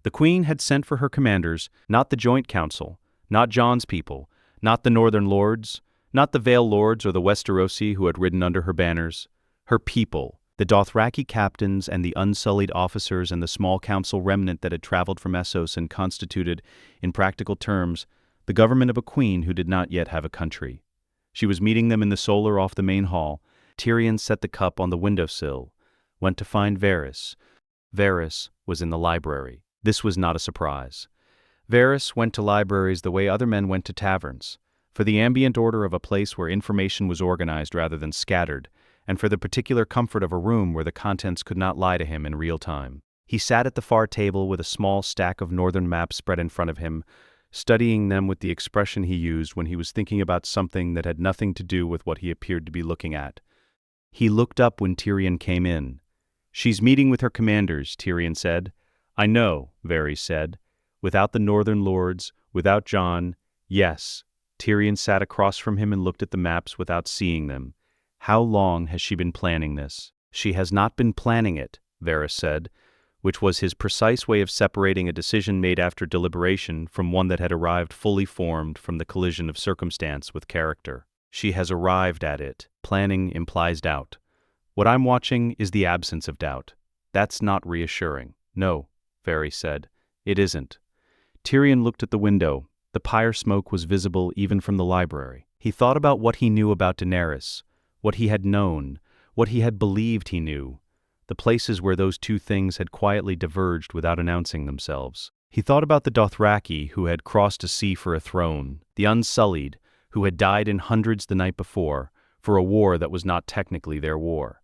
The queen had sent for her commanders, not the joint council, not Jon's people, not the northern lords, not the Vale lords or the Westerosi who had ridden under her banners. Her people, the Dothraki captains and the unsullied officers and the small council remnant that had traveled from Essos and constituted, in practical terms, the government of a queen who did not yet have a country. She was meeting them in the solar off the main hall. Tyrion set the cup on the windowsill, went to find Varys. Varys was in the library. This was not a surprise. Varys went to libraries the way other men went to taverns, for the ambient order of a place where information was organized rather than scattered, and for the particular comfort of a room where the contents could not lie to him in real time. He sat at the far table with a small stack of northern maps spread in front of him, studying them with the expression he used when he was thinking about something that had nothing to do with what he appeared to be looking at. He looked up when Tyrion came in. "She's meeting with her commanders," Tyrion said. "I know," Varys said. "Without the northern lords, without Jon, yes." Tyrion sat across from him and looked at the maps without seeing them. "How long has she been planning this?" "She has not been planning it," Varys said, which was his precise way of separating a decision made after deliberation from one that had arrived fully formed from the collision of circumstance with character. "She has arrived at it." Planning implies doubt. What I'm watching is the absence of doubt. That's not reassuring. "No," Varys said. "It isn't." Tyrion looked at the window. The pyre smoke was visible even from the library. He thought about what he knew about Daenerys, what he had known, what he had believed he knew, the places where those two things had quietly diverged without announcing themselves. He thought about the Dothraki who had crossed a sea for a throne, the Unsullied who had died in hundreds the night before for a war that was not technically their war.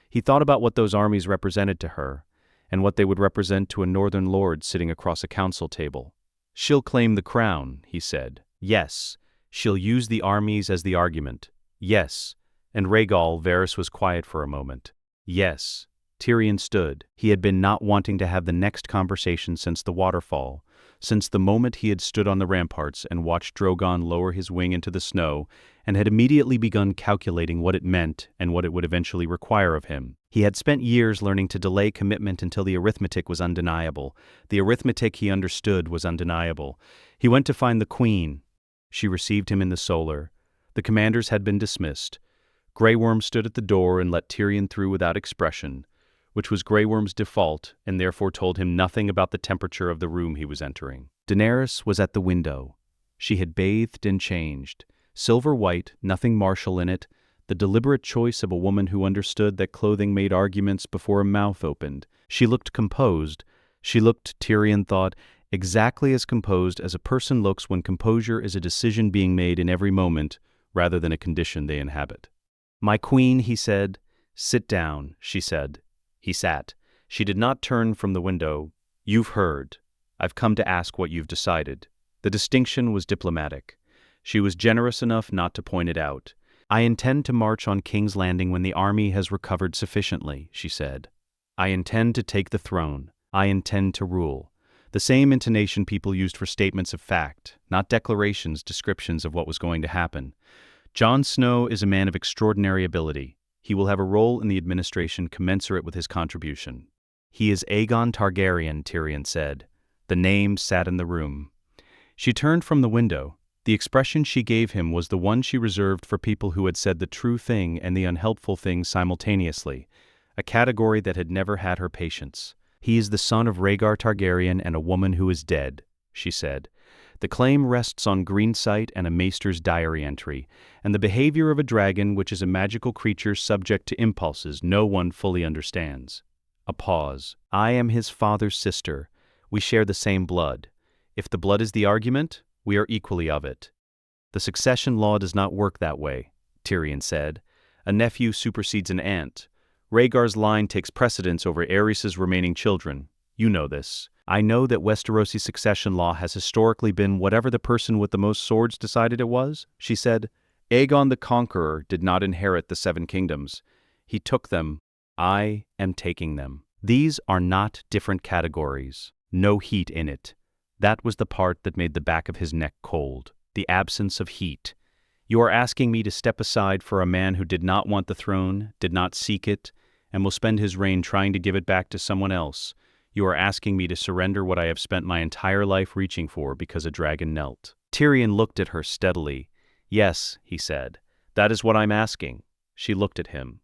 He thought about what those armies represented to her, and what they would represent to a northern lord sitting across a council table. "She'll claim the crown," he said. "Yes, she'll use the armies as the argument. Yes." And Rhaegal, Varys was quiet for a moment. "Yes." Tyrion stood. He had been not wanting to have the next conversation since the waterfall, since the moment he had stood on the ramparts and watched Drogon lower his wing into the snow, and had immediately begun calculating what it meant and what it would eventually require of him. He had spent years learning to delay commitment until the arithmetic was undeniable. The arithmetic he understood was undeniable. He went to find the queen. She received him in the solar. The commanders had been dismissed. Grey Worm stood at the door and let Tyrion through without expression, which was Grey Worm's default and therefore told him nothing about the temperature of the room he was entering. Daenerys was at the window. She had bathed and changed. Silver white, nothing martial in it, the deliberate choice of a woman who understood that clothing made arguments before a mouth opened. She looked composed. She looked, Tyrion thought, exactly as composed as a person looks when composure is a decision being made in every moment rather than a condition they inhabit. "My queen," he said. "Sit down," she said. He sat. She did not turn from the window. "You've heard. I've come to ask what you've decided." The distinction was diplomatic. She was generous enough not to point it out. "I intend to march on King's Landing when the army has recovered sufficiently," she said. "I intend to take the throne. I intend to rule." The same intonation people used for statements of fact, not declarations, descriptions of what was going to happen. Jon Snow is a man of extraordinary ability. He will have a role in the administration commensurate with his contribution. "He is Aegon Targaryen," Tyrion said. The name sat in the room. She turned from the window. The expression she gave him was the one she reserved for people who had said the true thing and the unhelpful thing simultaneously, a category that had never had her patience. "He is the son of Rhaegar Targaryen and a woman who is dead." she said. The claim rests on green sight and a maester's diary entry, and the behavior of a dragon, which is a magical creature subject to impulses no one fully understands. A pause. I am his father's sister. We share the same blood. If the blood is the argument, we are equally of it. The succession law does not work that way, Tyrion said. A nephew supersedes an aunt. Rhaegar's line takes precedence over Aerys's remaining children. You know this. I know that Westerosi succession law has historically been whatever the person with the most swords decided it was, she said. Aegon the Conqueror did not inherit the 7 kingdoms. He took them. I am taking them. These are not different categories. No heat in it. That was the part that made the back of his neck cold. The absence of heat. You are asking me to step aside for a man who did not want the throne, did not seek it, and will spend his reign trying to give it back to someone else. You are asking me to surrender what I have spent my entire life reaching for because a dragon knelt. Tyrion looked at her steadily. Yes, he said. That is what I'm asking. She looked at him.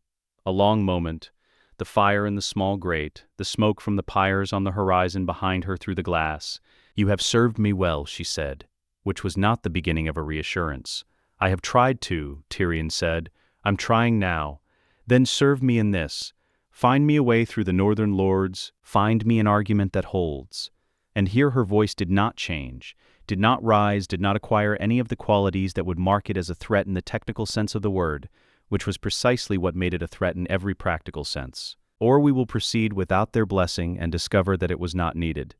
A long moment. The fire in the small grate, the smoke from the pyres on the horizon behind her through the glass. You have served me well, she said, which was not the beginning of a reassurance. I have tried to, Tyrion said. I'm trying now. Then serve me in this. Find me a way through the northern lords, find me an argument that holds. And here her voice did not change, did not rise, did not acquire any of the qualities that would mark it as a threat in the technical sense of the word, which was precisely what made it a threat in every practical sense. Or we will proceed without their blessing and discover that it was not needed.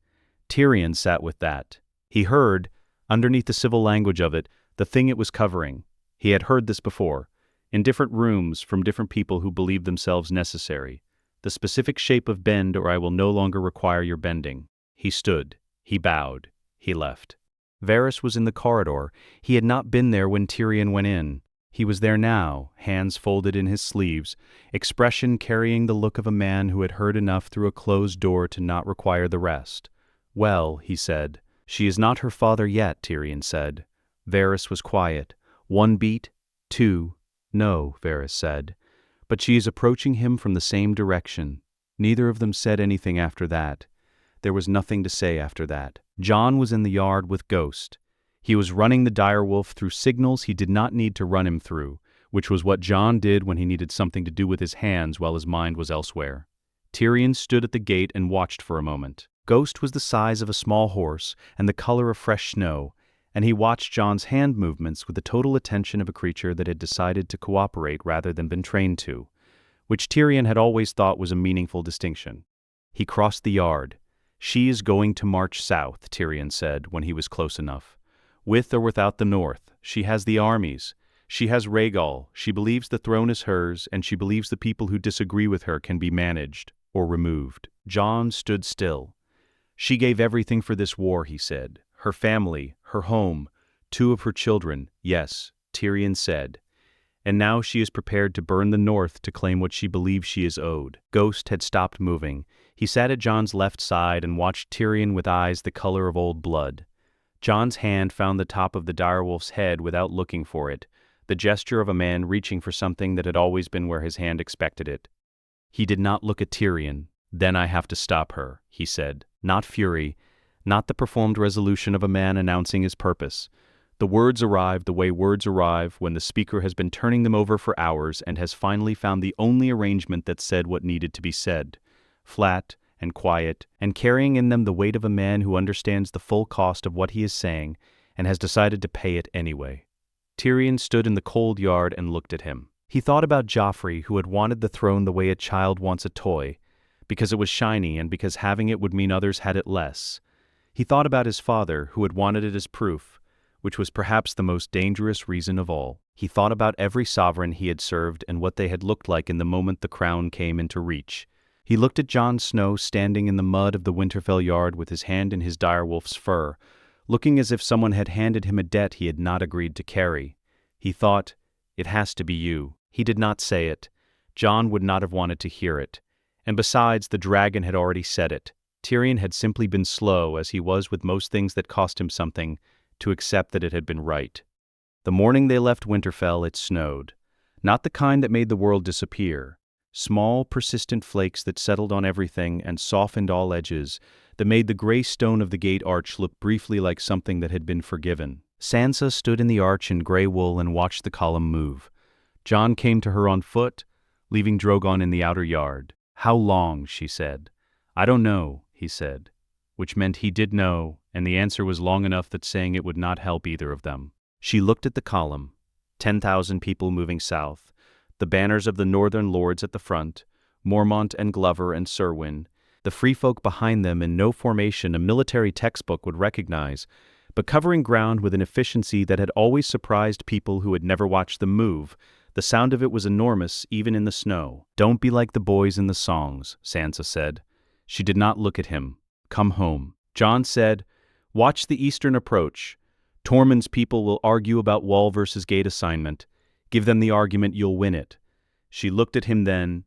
Tyrion sat with that. He heard, underneath the civil language of it, the thing it was covering. He had heard this before, in different rooms from different people who believed themselves necessary. The specific shape of bend, or I will no longer require your bending. He stood. He bowed. He left. Varys was in the corridor. He had not been there when Tyrion went in. He was there now, hands folded in his sleeves, expression carrying the look of a man who had heard enough through a closed door to not require the rest. Well, he said. She is not her father yet, Tyrion said. Varys was quiet. 1 beat, 2. No, Varys said. But she is approaching him from the same direction. Neither of them said anything after that. There was nothing to say after that. Jon was in the yard with Ghost. He was running the direwolf through signals he did not need to run him through, which was what Jon did when he needed something to do with his hands while his mind was elsewhere. Tyrion stood at the gate and watched for a moment. Ghost was the size of a small horse and the color of fresh snow, and he watched Jon's hand movements with the total attention of a creature that had decided to cooperate rather than been trained to, which Tyrion had always thought was a meaningful distinction. He crossed the yard. She is going to march south, Tyrion said when he was close enough. With or without the north, she has the armies. She has Rhaegal. She believes the throne is hers, and she believes the people who disagree with her can be managed or removed. Jon stood still. She gave everything for this war, he said. Her family, her home, 2 of her children, yes, Tyrion said. And now she is prepared to burn the north to claim what she believes she is owed. Ghost had stopped moving. He sat at Jon's left side and watched Tyrion with eyes the color of old blood. Jon's hand found the top of the direwolf's head without looking for it, the gesture of a man reaching for something that had always been where his hand expected it. He did not look at Tyrion. Then I have to stop her, he said. Not fury, not the performed resolution of a man announcing his purpose. The words arrive the way words arrive when the speaker has been turning them over for hours and has finally found the only arrangement that said what needed to be said. Flat and quiet, and carrying in them the weight of a man who understands the full cost of what he is saying and has decided to pay it anyway. Tyrion stood in the cold yard and looked at him. He thought about Joffrey, who had wanted the throne the way a child wants a toy, because it was shiny and because having it would mean others had it less. He thought about his father, who had wanted it as proof, which was perhaps the most dangerous reason of all. He thought about every sovereign he had served and what they had looked like in the moment the crown came into reach. He looked at Jon Snow standing in the mud of the Winterfell yard with his hand in his direwolf's fur, looking as if someone had handed him a debt he had not agreed to carry. He thought, "It has to be you." He did not say it. Jon would not have wanted to hear it. And besides, the dragon had already said it. Tyrion had simply been slow, as he was with most things that cost him something, to accept that it had been right. The morning they left Winterfell, it snowed. Not the kind that made the world disappear. Small, persistent flakes that settled on everything and softened all edges, that made the gray stone of the gate arch look briefly like something that had been forgiven. Sansa stood in the arch in gray wool and watched the column move. Jon came to her on foot, leaving Drogon in the outer yard. "How long?" she said. "I don't know," he said, which meant he did know, and the answer was long enough that saying it would not help either of them. She looked at the column. 10,000 people moving south, the banners of the northern lords at the front, Mormont and Glover and Serwyn, the free folk behind them in no formation a military textbook would recognize, but covering ground with an efficiency that had always surprised people who had never watched them move. The sound of it was enormous, even in the snow. "Don't be like the boys in the songs," Sansa said. She did not look at him. "Come home." Jon said, "Watch the eastern approach. Tormund's people will argue about wall versus gate assignment. Give them the argument, you'll win it." She looked at him then.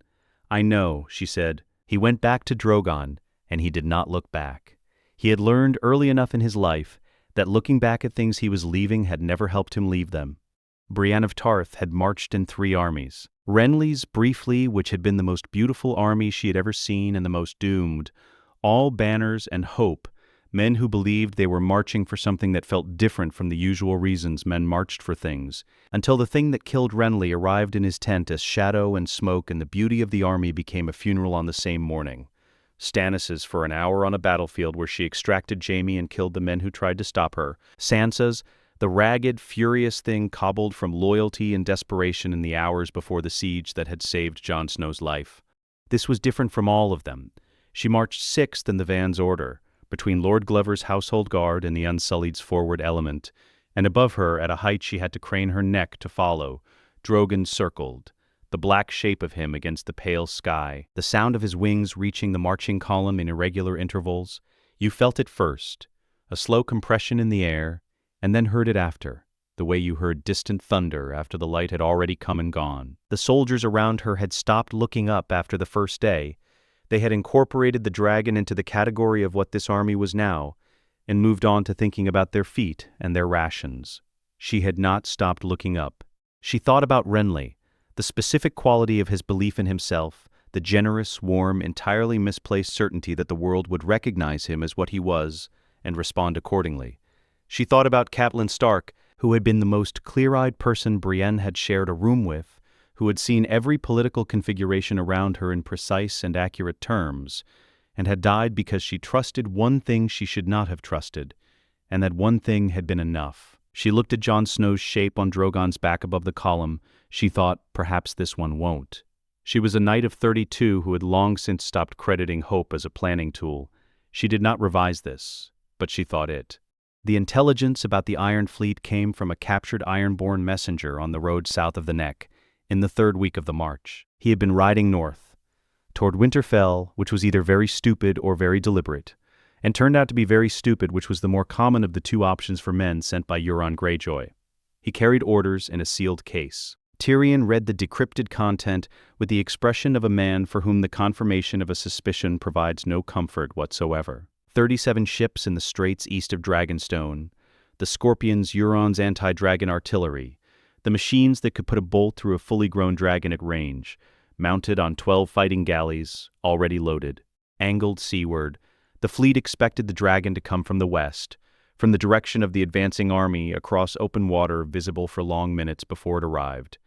"I know," she said. He went back to Drogon, and he did not look back. He had learned early enough in his life that looking back at things he was leaving had never helped him leave them. Brienne of Tarth had marched in 3 armies. Renly's briefly, which had been the most beautiful army she had ever seen and the most doomed. All banners and hope, men who believed they were marching for something that felt different from the usual reasons men marched for things, until the thing that killed Renly arrived in his tent as shadow and smoke, and the beauty of the army became a funeral on the same morning. Stannis's for an hour on a battlefield where she extracted Jaime and killed the men who tried to stop her. Sansa's, the ragged, furious thing cobbled from loyalty and desperation in the hours before the siege that had saved Jon Snow's life. This was different from all of them. She marched 6th in the van's order, between Lord Glover's household guard and the Unsullied's forward element, and above her, at a height she had to crane her neck to follow, Drogon circled, the black shape of him against the pale sky, the sound of his wings reaching the marching column in irregular intervals. You felt it first, a slow compression in the air, and then heard it after, the way you heard distant thunder after the light had already come and gone. The soldiers around her had stopped looking up after the first day. They had incorporated the dragon into the category of what this army was now, and moved on to thinking about their feet and their rations. She had not stopped looking up. She thought about Renly, the specific quality of his belief in himself, the generous, warm, entirely misplaced certainty that the world would recognize him as what he was and respond accordingly. She thought about Catelyn Stark, who had been the most clear-eyed person Brienne had shared a room with, who had seen every political configuration around her in precise and accurate terms, and had died because she trusted one thing she should not have trusted, and that one thing had been enough. She looked at Jon Snow's shape on Drogon's back above the column. She thought, perhaps this one won't. She was a knight of 32 who had long since stopped crediting hope as a planning tool. She did not revise this, but she thought it. The intelligence about the Iron Fleet came from a captured Ironborn messenger on the road south of the Neck, in the 3rd week of the march. He had been riding north, toward Winterfell, which was either very stupid or very deliberate, and turned out to be very stupid, which was the more common of the 2 options for men sent by Euron Greyjoy. He carried orders in a sealed case. Tyrion read the decrypted content with the expression of a man for whom the confirmation of a suspicion provides no comfort whatsoever. 37 ships in the straits east of Dragonstone, the Scorpions Euron's anti-dragon artillery, the machines that could put a bolt through a fully grown dragon at range, mounted on 12 fighting galleys, already loaded, angled seaward. The fleet expected the dragon to come from the west, from the direction of the advancing army across open water visible for long minutes before it arrived.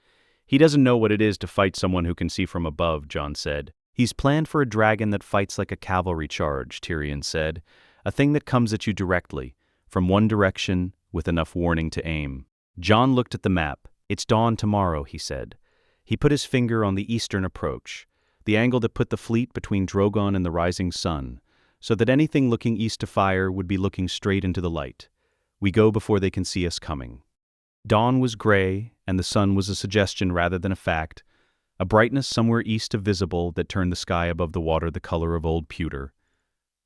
"He doesn't know what it is to fight someone who can see from above," Jon said. "He's planned for a dragon that fights like a cavalry charge," Tyrion said, "a thing that comes at you directly, from one direction, with enough warning to aim." Jon looked at the map. "It's dawn tomorrow," he said. He put his finger on the eastern approach, the angle that put the fleet between Drogon and the rising sun, so that anything looking east to fire would be looking straight into the light. "We go before they can see us coming." Dawn was gray, and the sun was a suggestion rather than a fact, a brightness somewhere east of visible that turned the sky above the water the color of old pewter.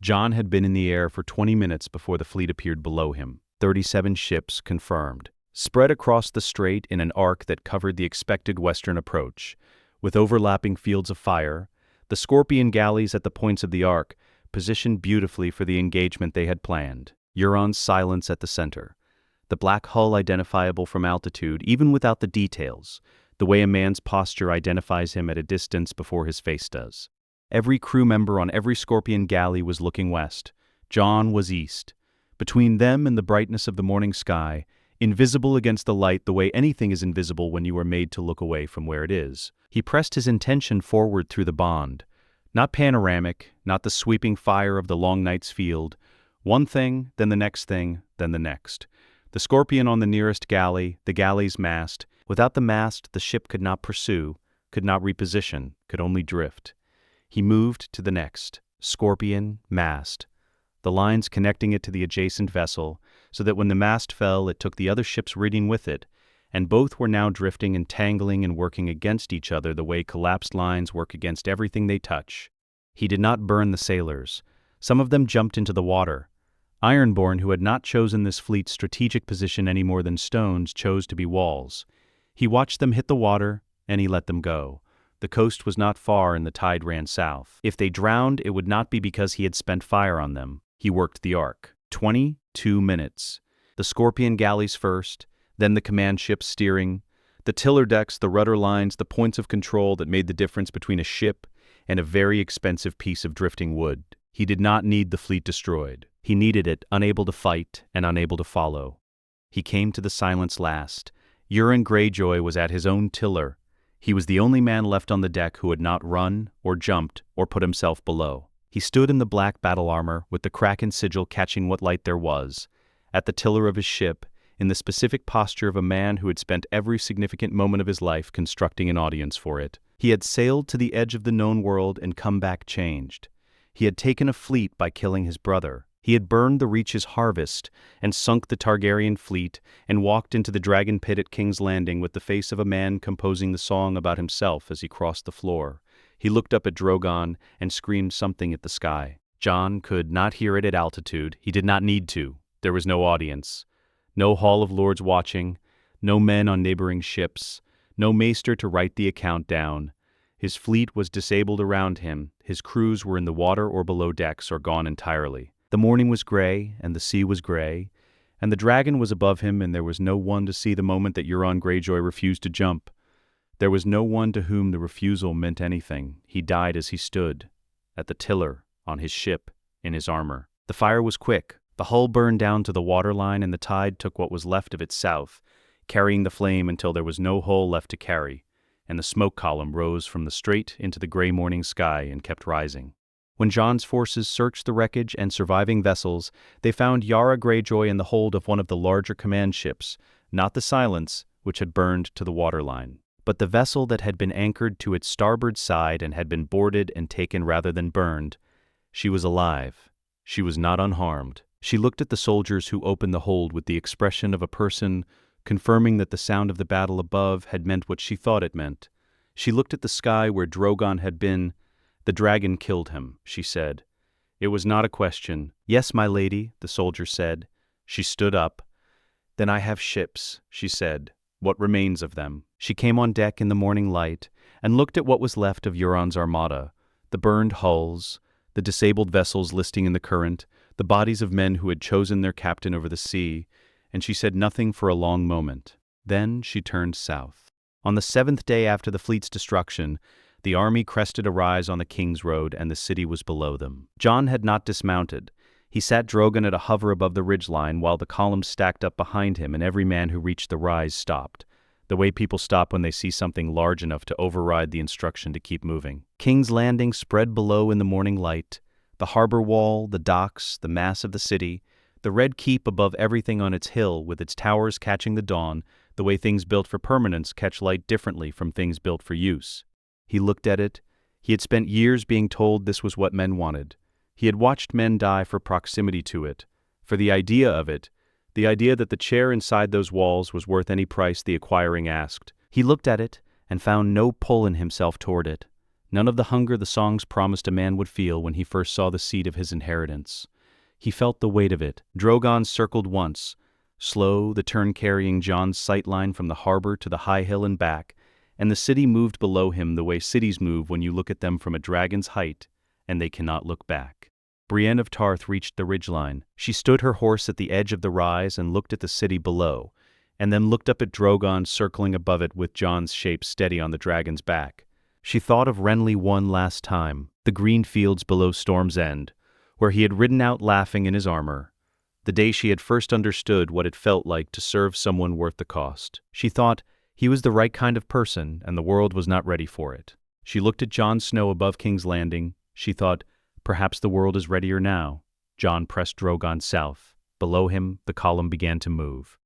Jon had been in the air for 20 minutes before the fleet appeared below him. 37 ships confirmed, spread across the strait in an arc that covered the expected western approach, with overlapping fields of fire, the Scorpion galleys at the points of the arc, positioned beautifully for the engagement they had planned. Euron's silence at the center, the black hull identifiable from altitude even without the details, the way a man's posture identifies him at a distance before his face does. Every crew member on every Scorpion galley was looking west, Jon was east. Between them and the brightness of the morning sky, invisible against the light the way anything is invisible when you are made to look away from where it is. He pressed his intention forward through the bond. Not panoramic, not the sweeping fire of the long night's field. One thing, then the next thing, then the next. The scorpion on the nearest galley, the galley's mast. Without the mast, the ship could not pursue, could not reposition, could only drift. He moved to the next. Scorpion, mast. The lines connecting it to the adjacent vessel, so that when the mast fell, it took the other ship's rigging with it, and both were now drifting and tangling and working against each other the way collapsed lines work against everything they touch. He did not burn the sailors. Some of them jumped into the water. Ironborn, who had not chosen this fleet's strategic position any more than stones chose to be walls. He watched them hit the water, and he let them go. The coast was not far and the tide ran south. If they drowned, it would not be because he had spent fire on them. He worked the arc. 22 minutes. The Scorpion galleys first, then the command ships steering, the tiller decks, the rudder lines, the points of control that made the difference between a ship and a very expensive piece of drifting wood. He did not need the fleet destroyed. He needed it, unable to fight and unable to follow. He came to the silence last. Euron Greyjoy was at his own tiller. He was the only man left on the deck who had not run or jumped or put himself below. He stood in the black battle armor, with the Kraken sigil catching what light there was, at the tiller of his ship, in the specific posture of a man who had spent every significant moment of his life constructing an audience for it. He had sailed to the edge of the known world and come back changed. He had taken a fleet by killing his brother. He had burned the Reach's harvest and sunk the Targaryen fleet and walked into the dragon pit at King's Landing with the face of a man composing the song about himself as he crossed the floor. He looked up at Drogon and screamed something at the sky. Jon could not hear it at altitude. He did not need to. There was no audience. No Hall of Lords watching. No men on neighboring ships. No maester to write the account down. His fleet was disabled around him. His crews were in the water or below decks or gone entirely. The morning was gray, and the sea was gray, and the dragon was above him, and there was no one to see the moment that Euron Greyjoy refused to jump. There was no one to whom the refusal meant anything. He died as he stood, at the tiller, on his ship, in his armor. The fire was quick. The hull burned down to the waterline, and the tide took what was left of it south, carrying the flame until there was no hull left to carry, and the smoke column rose from the strait into the gray morning sky and kept rising. When Jon's forces searched the wreckage and surviving vessels, they found Yara Greyjoy in the hold of one of the larger command ships, not the Silence, which had burned to the waterline, but the vessel that had been anchored to its starboard side and had been boarded and taken rather than burned. She was alive. She was not unharmed. She looked at the soldiers who opened the hold with the expression of a person confirming that the sound of the battle above had meant what she thought it meant. She looked at the sky where Drogon had been. "The dragon killed him," she said. It was not a question. "Yes, my lady," the soldier said. She stood up. "Then I have ships," she said. "What remains of them?" She came on deck in the morning light and looked at what was left of Euron's armada, the burned hulls, the disabled vessels listing in the current, the bodies of men who had chosen their captain over the sea, and she said nothing for a long moment. Then she turned south. On the 7th day after the fleet's destruction, the army crested a rise on the King's Road, and the city was below them. Jon had not dismounted. He sat Drogon at a hover above the ridgeline while the columns stacked up behind him, and every man who reached the rise stopped, the way people stop when they see something large enough to override the instruction to keep moving. King's Landing spread below in the morning light, the harbor wall, the docks, the mass of the city, the red keep above everything on its hill with its towers catching the dawn, the way things built for permanence catch light differently from things built for use. He looked at it. He had spent years being told this was what men wanted. He had watched men die for proximity to it, for the idea of it, the idea that the chair inside those walls was worth any price the acquiring asked. He looked at it and found no pull in himself toward it, none of the hunger the songs promised a man would feel when he first saw the seat of his inheritance. He felt the weight of it. Drogon circled once, slow, the turn carrying Jon's sightline from the harbor to the high hill and back, and the city moved below him the way cities move when you look at them from a dragon's height, and they cannot look back. Brienne of Tarth reached the ridgeline. She stood her horse at the edge of the rise and looked at the city below, and then looked up at Drogon circling above it with Jon's shape steady on the dragon's back. She thought of Renly one last time, the green fields below Storm's End, where he had ridden out laughing in his armor, the day she had first understood what it felt like to serve someone worth the cost. She thought he was the right kind of person, and the world was not ready for it. She looked at Jon Snow above King's Landing. She thought, perhaps the world is readier now. Jon pressed Drogon south. Below him, the column began to move.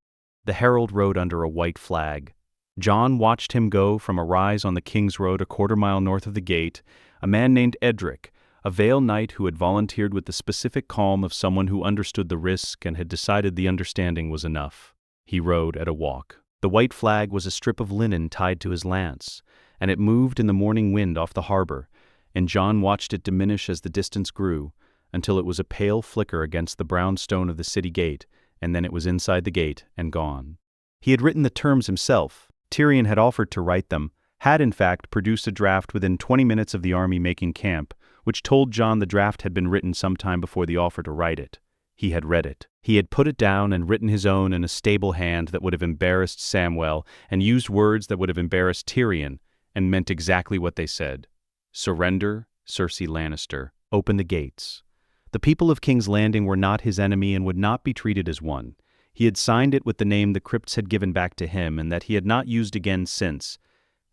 The herald rode under a white flag. Jon watched him go from a rise on the King's Road a quarter-mile north of the gate, a man named Edric, a Vale knight who had volunteered with the specific calm of someone who understood the risk and had decided the understanding was enough. He rode at a walk. The white flag was a strip of linen tied to his lance, and it moved in the morning wind off the harbor, and Jon watched it diminish as the distance grew, until it was a pale flicker against the brown stone of the city gate, and then it was inside the gate and gone. He had written the terms himself. Tyrion had offered to write them, had in fact produced a draft within 20 minutes of the army making camp, which told Jon the draft had been written sometime before the offer to write it. He had read it. He had put it down and written his own in a stable hand that would have embarrassed Samwell, and used words that would have embarrassed Tyrion, and meant exactly what they said. Surrender, Cersei Lannister. Open the gates. The people of King's Landing were not his enemy and would not be treated as one. He had signed it with the name the crypts had given back to him and that he had not used again since,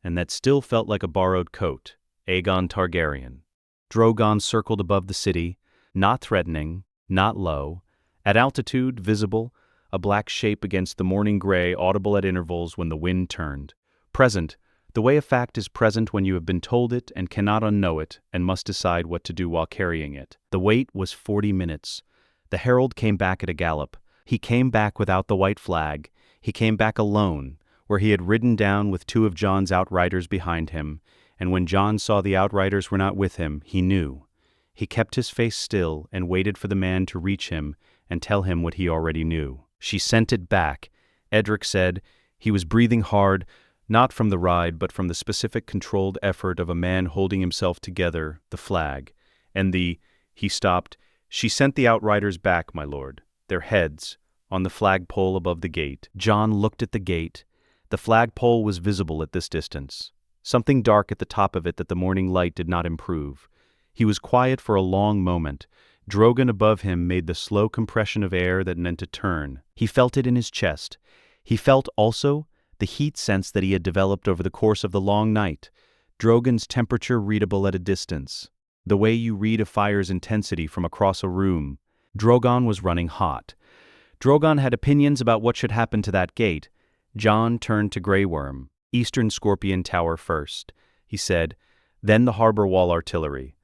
and that still felt like a borrowed coat. Aegon Targaryen. Drogon circled above the city, not threatening, not low, at altitude, visible, a black shape against the morning gray, audible at intervals when the wind turned. Present, the way a fact is present when you have been told it and cannot unknow it and must decide what to do while carrying it. The wait was 40 minutes. The herald came back at a gallop. He came back without the white flag. He came back alone, where he had ridden down with 2 of Jon's outriders behind him, and when Jon saw the outriders were not with him, he knew. He kept his face still and waited for the man to reach him and tell him what he already knew. She sent it back. Edric said he was breathing hard, not from the ride but from the specific controlled effort of a man holding himself together, the flag. And he stopped. She sent the outriders back, my lord, their heads, on the flagpole above the gate. Jon looked at the gate. The flagpole was visible at this distance. Something dark at the top of it that the morning light did not improve. He was quiet for a long moment. Drogon above him made the slow compression of air that meant a turn. He felt it in his chest. He felt also the heat sense that he had developed over the course of the long night. Drogon's temperature readable at a distance. The way you read a fire's intensity from across a room. Drogon was running hot. Drogon had opinions about what should happen to that gate. Jon turned to Grey Worm. Eastern Scorpion Tower first, he said, then the harbor wall artillery,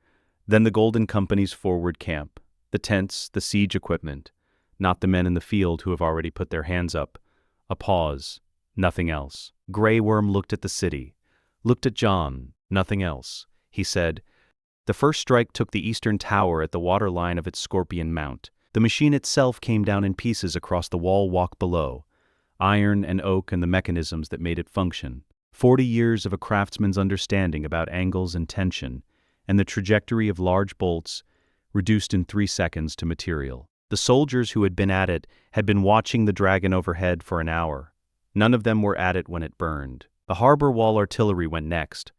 then the Golden Company's forward camp, the tents, the siege equipment, not the men in the field who have already put their hands up. A pause, nothing else. Grey Worm looked at the city, looked at Jon, nothing else. He said, the first strike took the eastern tower at the waterline of its Scorpion Mount. The machine itself came down in pieces across the wall walk below. Iron and oak and the mechanisms that made it function. 40 years of a craftsman's understanding about angles and tension, and the trajectory of large bolts, reduced in 3 seconds to material. The soldiers who had been at it had been watching the dragon overhead for an hour. None of them were at it when it burned. The harbor wall artillery went next.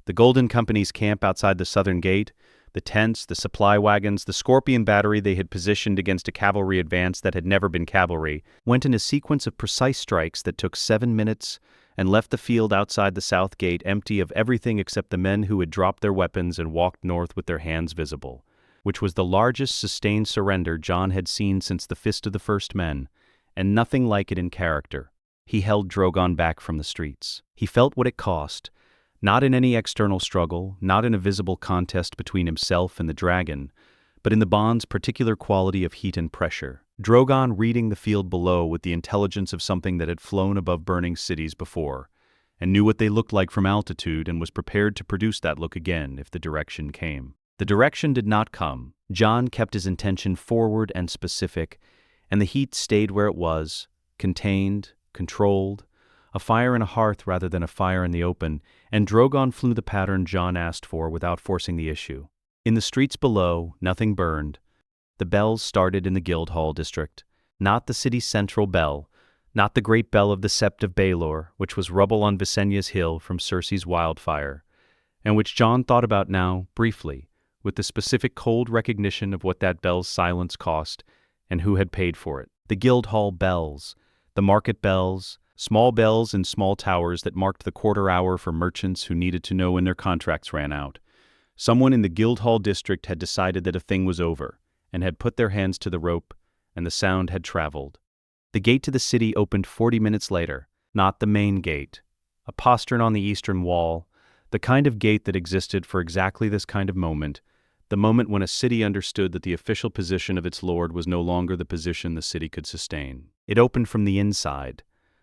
The Golden Company's camp outside the southern gate, the tents, the supply wagons, the Scorpion battery they had positioned against a cavalry advance that had never been cavalry, went in a sequence of precise strikes that took 7 minutes and left the field outside the south gate empty of everything except the men who had dropped their weapons and walked north with their hands visible, which was the largest sustained surrender Jon had seen since the Fist of the First Men, and nothing like it in character. He held Drogon back from the streets. He felt what it cost, not in any external struggle, not in a visible contest between himself and the dragon, but in the bond's particular quality of heat and pressure. Drogon reading the field below with the intelligence of something that had flown above burning cities before, and knew what they looked like from altitude and was prepared to produce that look again if the direction came. The direction did not come. Jon kept his intention forward and specific, and the heat stayed where it was, contained, controlled, a fire in a hearth rather than a fire in the open, and Drogon flew the pattern Jon asked for without forcing the issue. In the streets below, nothing burned. The bells started in the Guildhall district, not the city's central bell, not the great bell of the Sept of Baelor, which was rubble on Visenya's hill from Cersei's wildfire, and which Jon thought about now, briefly, with the specific cold recognition of what that bell's silence cost and who had paid for it. The Guildhall bells, the market bells, small bells in small towers that marked the quarter hour for merchants who needed to know when their contracts ran out. Someone in the Guildhall district had decided that a thing was over, and had put their hands to the rope, and the sound had traveled. The gate to the city opened 40 minutes later, not the main gate. A postern on the eastern wall, the kind of gate that existed for exactly this kind of moment, the moment when a city understood that the official position of its lord was no longer the position the city could sustain. It opened from the inside.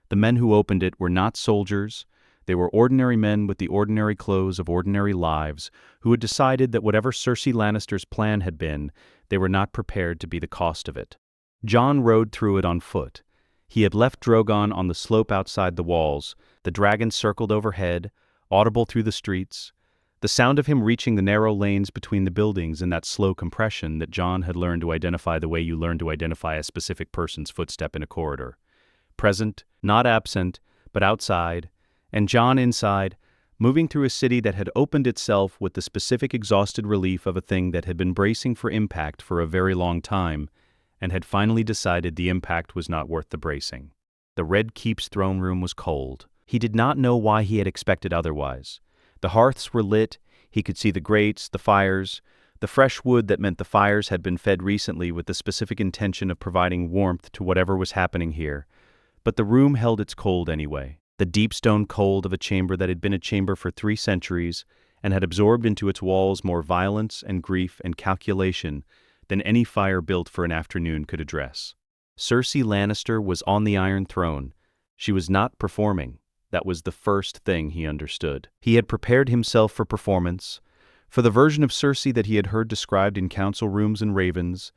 The men who opened it were not soldiers. They were ordinary men with the ordinary clothes of ordinary lives who had decided that whatever Cersei Lannister's plan had been, they were not prepared to be the cost of it. Jon rode through it on foot. He had left Drogon on the slope outside the walls. The dragon circled overhead, audible through the streets. The sound of him reaching the narrow lanes between the buildings in that slow compression that Jon had learned to identify the way you learn to identify a specific person's footstep in a corridor. Present, not absent, but outside, and Jon inside, moving through a city that had opened itself with the specific exhausted relief of a thing that had been bracing for impact for a very long time, and had finally decided the impact was not worth the bracing. The Red Keep's throne room was cold. He did not know why he had expected otherwise. The hearths were lit, he could see the grates, the fires, the fresh wood that meant the fires had been fed recently with the specific intention of providing warmth to whatever was happening here. But the room held its cold anyway. The deep stone cold of a chamber that had been a chamber for 3 centuries and had absorbed into its walls more violence and grief and calculation than any fire built for an afternoon could address. Cersei Lannister was on the Iron Throne. She was not performing. That was the first thing he understood. He had prepared himself for performance, for the version of Cersei that he had heard described in council rooms and ravens,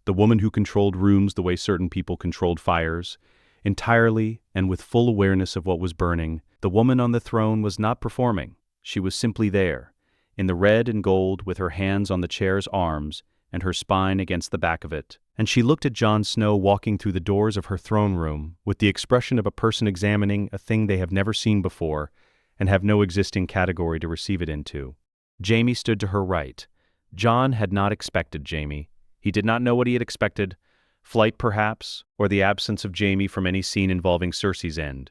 the woman who controlled rooms the way certain people controlled fires. Entirely and with full awareness of what was burning, the woman on the throne was not performing. She was simply there, in the red and gold, with her hands on the chair's arms and her spine against the back of it. And she looked at Jon Snow walking through the doors of her throne room with the expression of a person examining a thing they have never seen before and have no existing category to receive it into. Jaime stood to her right. Jon had not expected Jaime. He did not know what he had expected. Flight, perhaps, or the absence of Jaime from any scene involving Cersei's end,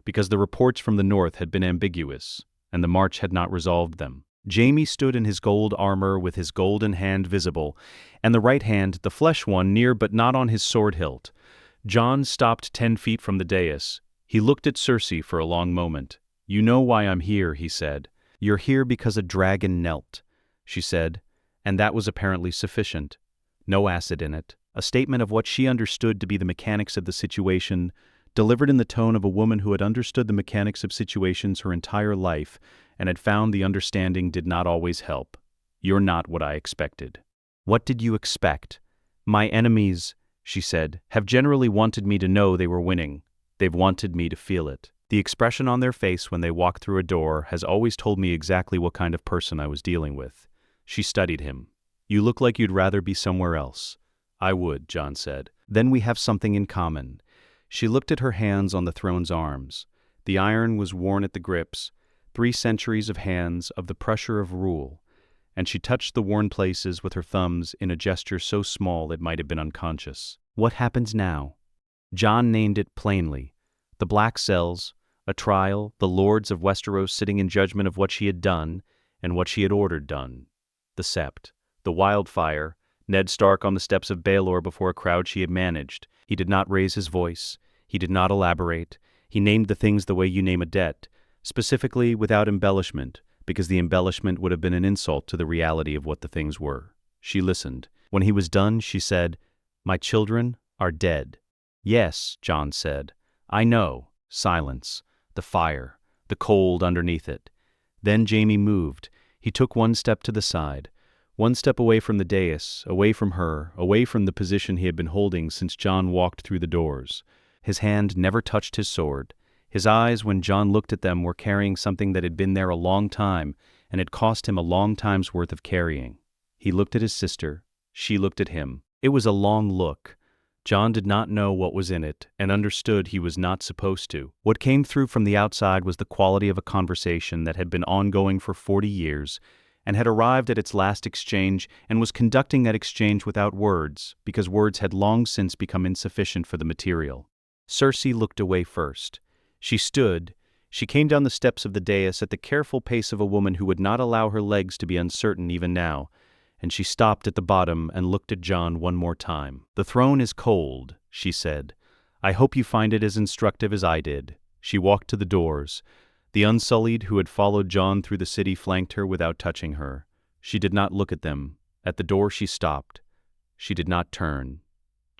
because the reports from the north had been ambiguous, and the march had not resolved them. Jaime stood in his gold armor with his golden hand visible, and the right hand, the flesh one, near but not on his sword hilt. Jon stopped 10 feet from the dais. He looked at Cersei for a long moment. "You know why I'm here," he said. "You're here because a dragon knelt," she said, and that was apparently sufficient. No acid in it. A statement of what she understood to be the mechanics of the situation, delivered in the tone of a woman who had understood the mechanics of situations her entire life and had found the understanding did not always help. "You're not what I expected." "What did you expect?" "My enemies," she said, "have generally wanted me to know they were winning. They've wanted me to feel it. The expression on their face when they walk through a door has always told me exactly what kind of person I was dealing with." She studied him. "You look like you'd rather be somewhere else." "I would," Jon said. "Then we have something in common." She looked at her hands on the throne's arms. The iron was worn at the grips, 3 centuries of hands, of the pressure of rule, and she touched the worn places with her thumbs in a gesture so small it might have been unconscious. "What happens now?" Jon named it plainly. The Black Cells, a trial, the lords of Westeros sitting in judgment of what she had done and what she had ordered done. The Sept, the wildfire, Ned Stark on the steps of Baelor before a crowd she had managed. He did not raise his voice. He did not elaborate. He named the things the way you name a debt, specifically without embellishment, because the embellishment would have been an insult to the reality of what the things were. She listened. When he was done, she said, "My children are dead." "Yes," Jon said. "I know." Silence. The fire. The cold underneath it. Then Jaime moved. He took 1 step to the side. 1 step away from the dais, away from her, away from the position he had been holding since Jon walked through the doors. His hand never touched his sword. His eyes, when Jon looked at them, were carrying something that had been there a long time and had cost him a long time's worth of carrying. He looked at his sister. She looked at him. It was a long look. Jon did not know what was in it and understood he was not supposed to. What came through from the outside was the quality of a conversation that had been ongoing for 40 years and had arrived at its last exchange and was conducting that exchange without words, because words had long since become insufficient for the material. Cersei looked away first. She came down the steps of the dais at the careful pace of a woman who would not allow her legs to be uncertain even now, and she stopped at the bottom and looked at Jon one more time. "The throne is cold," she said. "I hope you find it as instructive as I did." She walked to the doors. The Unsullied who had followed Jon through the city flanked her without touching her. She did not look at them. At the door she stopped. She did not turn.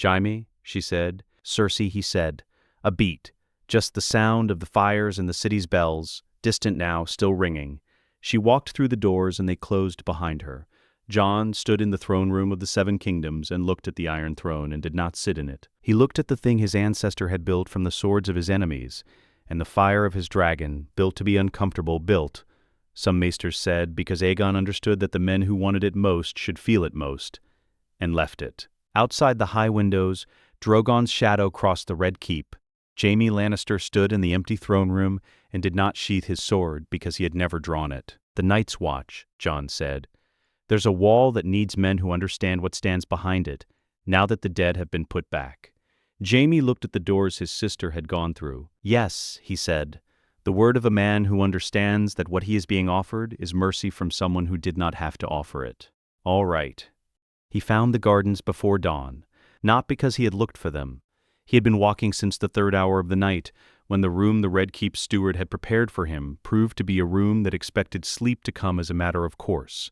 "Jaime," she said. "Cersei," he said. A beat. Just the sound of the fires and the city's bells, distant now, still ringing. She walked through the doors and they closed behind her. Jon stood in the throne room of the Seven Kingdoms and looked at the Iron Throne and did not sit in it. He looked at the thing his ancestor had built from the swords of his enemies, and the fire of his dragon, built to be uncomfortable, built, some maesters said, because Aegon understood that the men who wanted it most should feel it most, and left it. Outside the high windows, Drogon's shadow crossed the Red Keep. Jaime Lannister stood in the empty throne room and did not sheath his sword because he had never drawn it. "The Night's Watch," Jon said. "There's a wall that needs men who understand what stands behind it, now that the dead have been put back." Jaime looked at the doors his sister had gone through. "Yes," he said, "the word of a man who understands that what he is being offered is mercy from someone who did not have to offer it." All right. He found the gardens before dawn, not because he had looked for them. He had been walking since the 3rd hour of the night, when the room the Red Keep steward had prepared for him proved to be a room that expected sleep to come as a matter of course,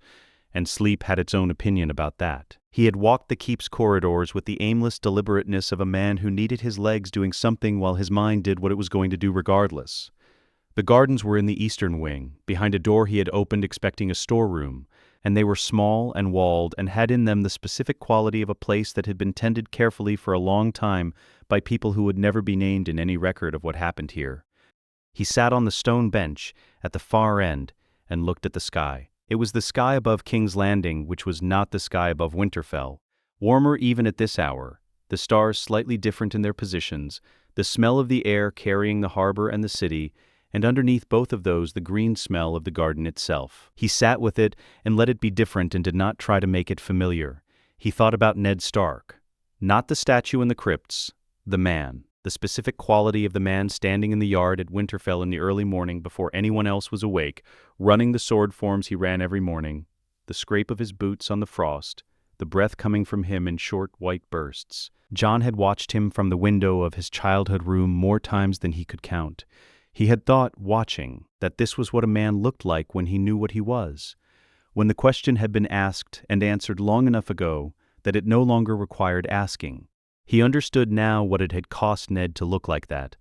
and sleep had its own opinion about that. He had walked the keep's corridors with the aimless deliberateness of a man who needed his legs doing something while his mind did what it was going to do regardless. The gardens were in the eastern wing, behind a door he had opened expecting a storeroom, and they were small and walled and had in them the specific quality of a place that had been tended carefully for a long time by people who would never be named in any record of what happened here. He sat on the stone bench at the far end and looked at the sky. It was the sky above King's Landing, which was not the sky above Winterfell. Warmer even at this hour, the stars slightly different in their positions, the smell of the air carrying the harbor and the city, and underneath both of those the green smell of the garden itself. He sat with it and let it be different and did not try to make it familiar. He thought about Ned Stark. Not the statue in the crypts, the man. The specific quality of the man standing in the yard at Winterfell in the early morning before anyone else was awake, running the sword forms he ran every morning, the scrape of his boots on the frost, the breath coming from him in short white bursts. Jon had watched him from the window of his childhood room more times than he could count. He had thought, watching, that this was what a man looked like when he knew what he was, when the question had been asked and answered long enough ago that it no longer required asking. He understood now what it had cost Ned to look like that.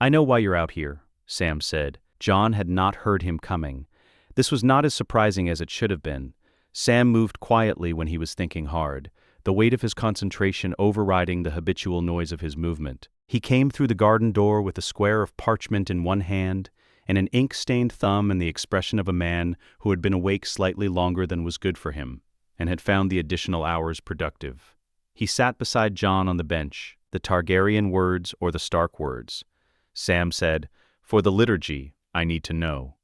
"I know why you're out here," Sam said. Jon had not heard him coming. This was not as surprising as it should have been. Sam moved quietly when he was thinking hard, the weight of his concentration overriding the habitual noise of his movement. He came through the garden door with a square of parchment in one hand and an ink-stained thumb and the expression of a man who had been awake slightly longer than was good for him and had found the additional hours productive. He sat beside Jon on the bench, the Targaryen words or the Stark words. Sam said, "For the liturgy, I need to know."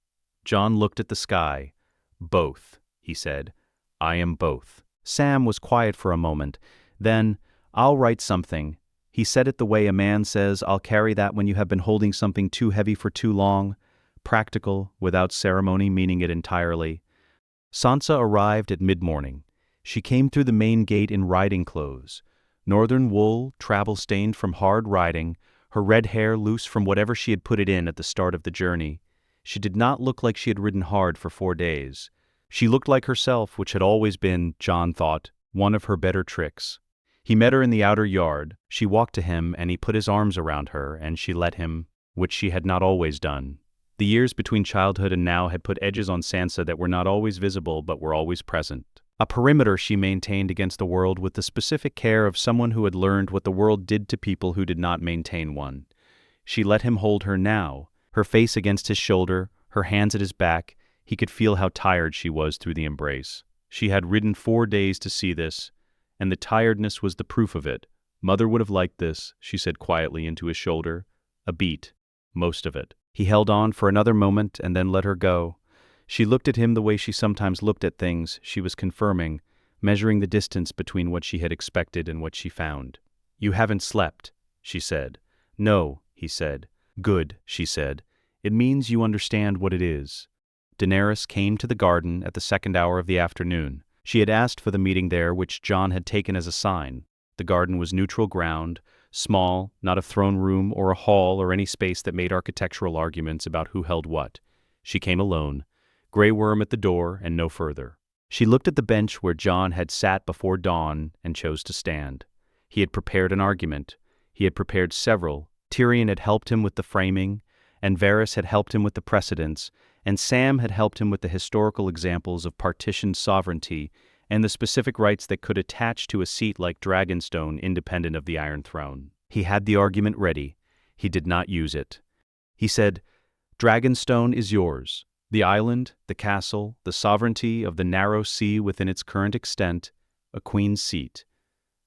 Jon looked at the sky. "Both," he said. "I am both." Sam was quiet for a moment. Then, "I'll write something." He said it the way a man says, "I'll carry that when you have been holding something too heavy for too long." Practical, without ceremony, meaning it entirely. Sansa arrived at mid-morning. She came through the main gate in riding clothes. Northern wool, travel-stained from hard riding, her red hair loose from whatever she had put it in at the start of the journey. She did not look like she had ridden hard for 4 days. She looked like herself, which had always been, Jon thought, one of her better tricks. He met her in the outer yard. She walked to him, and he put his arms around her, and she let him, which she had not always done. The years between childhood and now had put edges on Sansa that were not always visible but were always present. A perimeter she maintained against the world with the specific care of someone who had learned what the world did to people who did not maintain one. She let him hold her now, her face against his shoulder, her hands at his back. He could feel how tired she was through the embrace. She had ridden 4 days to see this, and the tiredness was the proof of it. "Mother would have liked this," she said quietly into his shoulder. A beat, most of it. He held on for another moment and then let her go. She looked at him the way she sometimes looked at things. She was confirming, measuring the distance between what she had expected and what she found. "You haven't slept," she said. "No," he said. "Good," she said. "It means you understand what it is." Daenerys came to the garden at the second hour of the afternoon. She had asked for the meeting there, which Jon had taken as a sign. The garden was neutral ground, small, not a throne room or a hall or any space that made architectural arguments about who held what. She came alone, Grey Worm at the door and no further. She looked at the bench where Jon had sat before dawn and chose to stand. He had prepared an argument. He had prepared several. Tyrion had helped him with the framing, and Varys had helped him with the precedents, and Sam had helped him with the historical examples of partitioned sovereignty and the specific rights that could attach to a seat like Dragonstone independent of the Iron Throne. He had the argument ready. He did not use it. He said, "Dragonstone is yours. The island, the castle, the sovereignty of the narrow sea within its current extent, a queen's seat.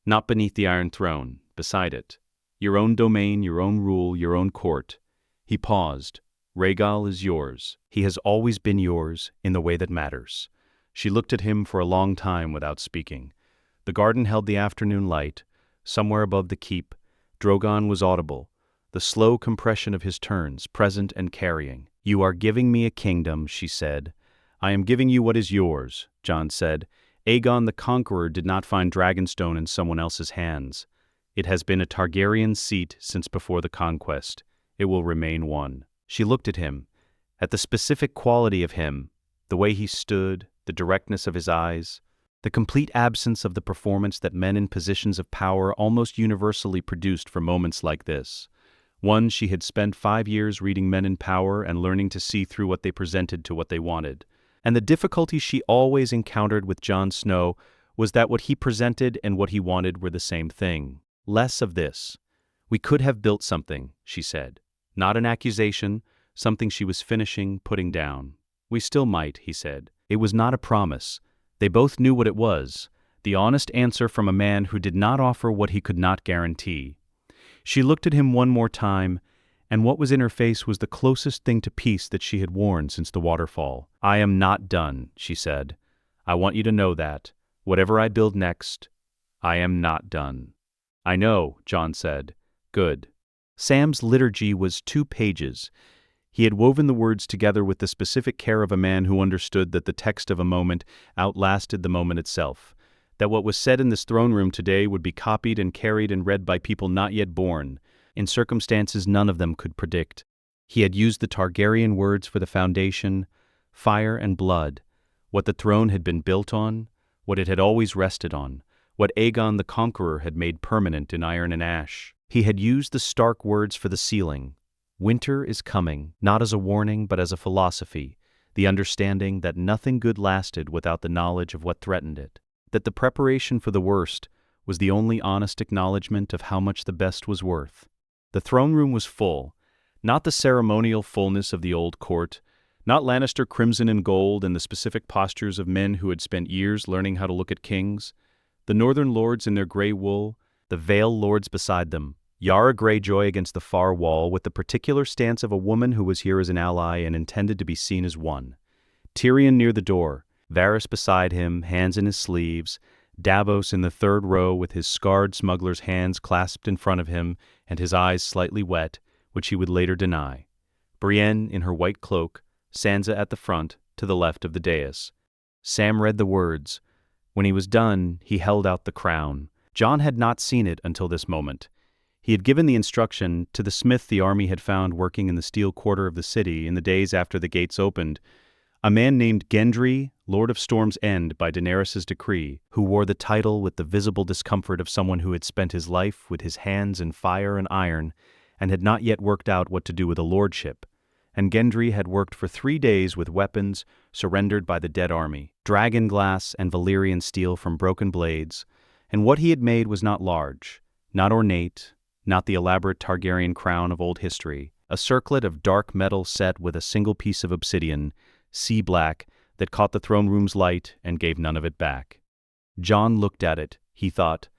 Not beneath the Iron Throne, beside it. Your own domain, your own rule, your own court." He paused. "Rhaegal is yours. He has always been yours in the way that matters." She looked at him for a long time without speaking. The garden held the afternoon light. Somewhere above the keep, Drogon was audible, the slow compression of his turns, present and carrying. "You are giving me a kingdom," she said. "I am giving you what is yours," Jon said. "Aegon the Conqueror did not find Dragonstone in someone else's hands. It has been a Targaryen seat since before the conquest. It will remain one." She looked at him, at the specific quality of him, the way he stood, the directness of his eyes, the complete absence of the performance that men in positions of power almost universally produced for moments like this. One, she had spent 5 years reading men in power and learning to see through what they presented to what they wanted. And the difficulty she always encountered with Jon Snow was that what he presented and what he wanted were the same thing. Less of this. "We could have built something," she said. Not an accusation, something she was finishing, putting down. "We still might," he said. It was not a promise. They both knew what it was, the honest answer from a man who did not offer what he could not guarantee. She looked at him one more time, and what was in her face was the closest thing to peace that she had worn since the waterfall. "I am not done," she said. "I want you to know that. Whatever I build next, I am not done." "I know," Jon said. "Good." Sam's liturgy was 2 pages. He had woven the words together with the specific care of a man who understood that the text of a moment outlasted the moment itself, that what was said in this throne room today would be copied and carried and read by people not yet born, in circumstances none of them could predict. He had used the Targaryen words for the foundation, fire and blood, what the throne had been built on, what it had always rested on, what Aegon the Conqueror had made permanent in iron and ash. He had used the stark words for the ceiling. Winter is coming, not as a warning but as a philosophy, the understanding that nothing good lasted without the knowledge of what threatened it, that the preparation for the worst was the only honest acknowledgement of how much the best was worth. The throne room was full, not the ceremonial fullness of the old court, not Lannister crimson and gold and the specific postures of men who had spent years learning how to look at kings, the northern lords in their gray wool, the Vale lords beside them, Yara Greyjoy against the far wall with the particular stance of a woman who was here as an ally and intended to be seen as one. Tyrion near the door, Varys beside him, hands in his sleeves, Davos in the third row with his scarred smuggler's hands clasped in front of him and his eyes slightly wet, which he would later deny. Brienne in her white cloak, Sansa at the front, to the left of the dais. Sam read the words. When he was done, he held out the crown. Jon had not seen it until this moment. He had given the instruction to the smith the army had found working in the steel quarter of the city in the days after the gates opened, a man named Gendry, Lord of Storm's End by Daenerys' decree, who wore the title with the visible discomfort of someone who had spent his life with his hands in fire and iron and had not yet worked out what to do with a lordship. And Gendry had worked for 3 days with weapons surrendered by the dead army, dragon glass and Valyrian steel from broken blades, and what he had made was not large, not ornate, not the elaborate Targaryen crown of old history, a circlet of dark metal set with a single piece of obsidian, sea black, that caught the throne room's light and gave none of it back. Jon looked at it. He thought,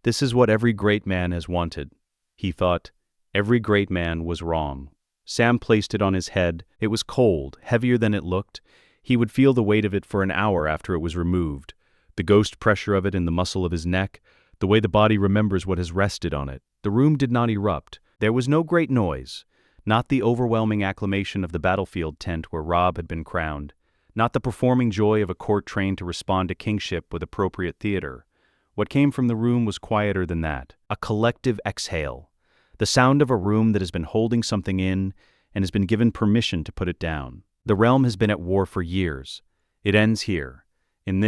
"This is what every great man has wanted." He thought, "Every great man was wrong." Sam placed it on his head. It was cold, heavier than it looked. He would feel the weight of it for an hour after it was removed, the ghost pressure of it in the muscle of his neck, the way the body remembers what has rested on it. The room did not erupt. There was no great noise, not the overwhelming acclamation of the battlefield tent where Robb had been crowned, not the performing joy of a court trained to respond to kingship with appropriate theater. What came from the room was quieter than that, a collective exhale, the sound of a room that has been holding something in and has been given permission to put it down. The realm has been at war for years. It ends here, in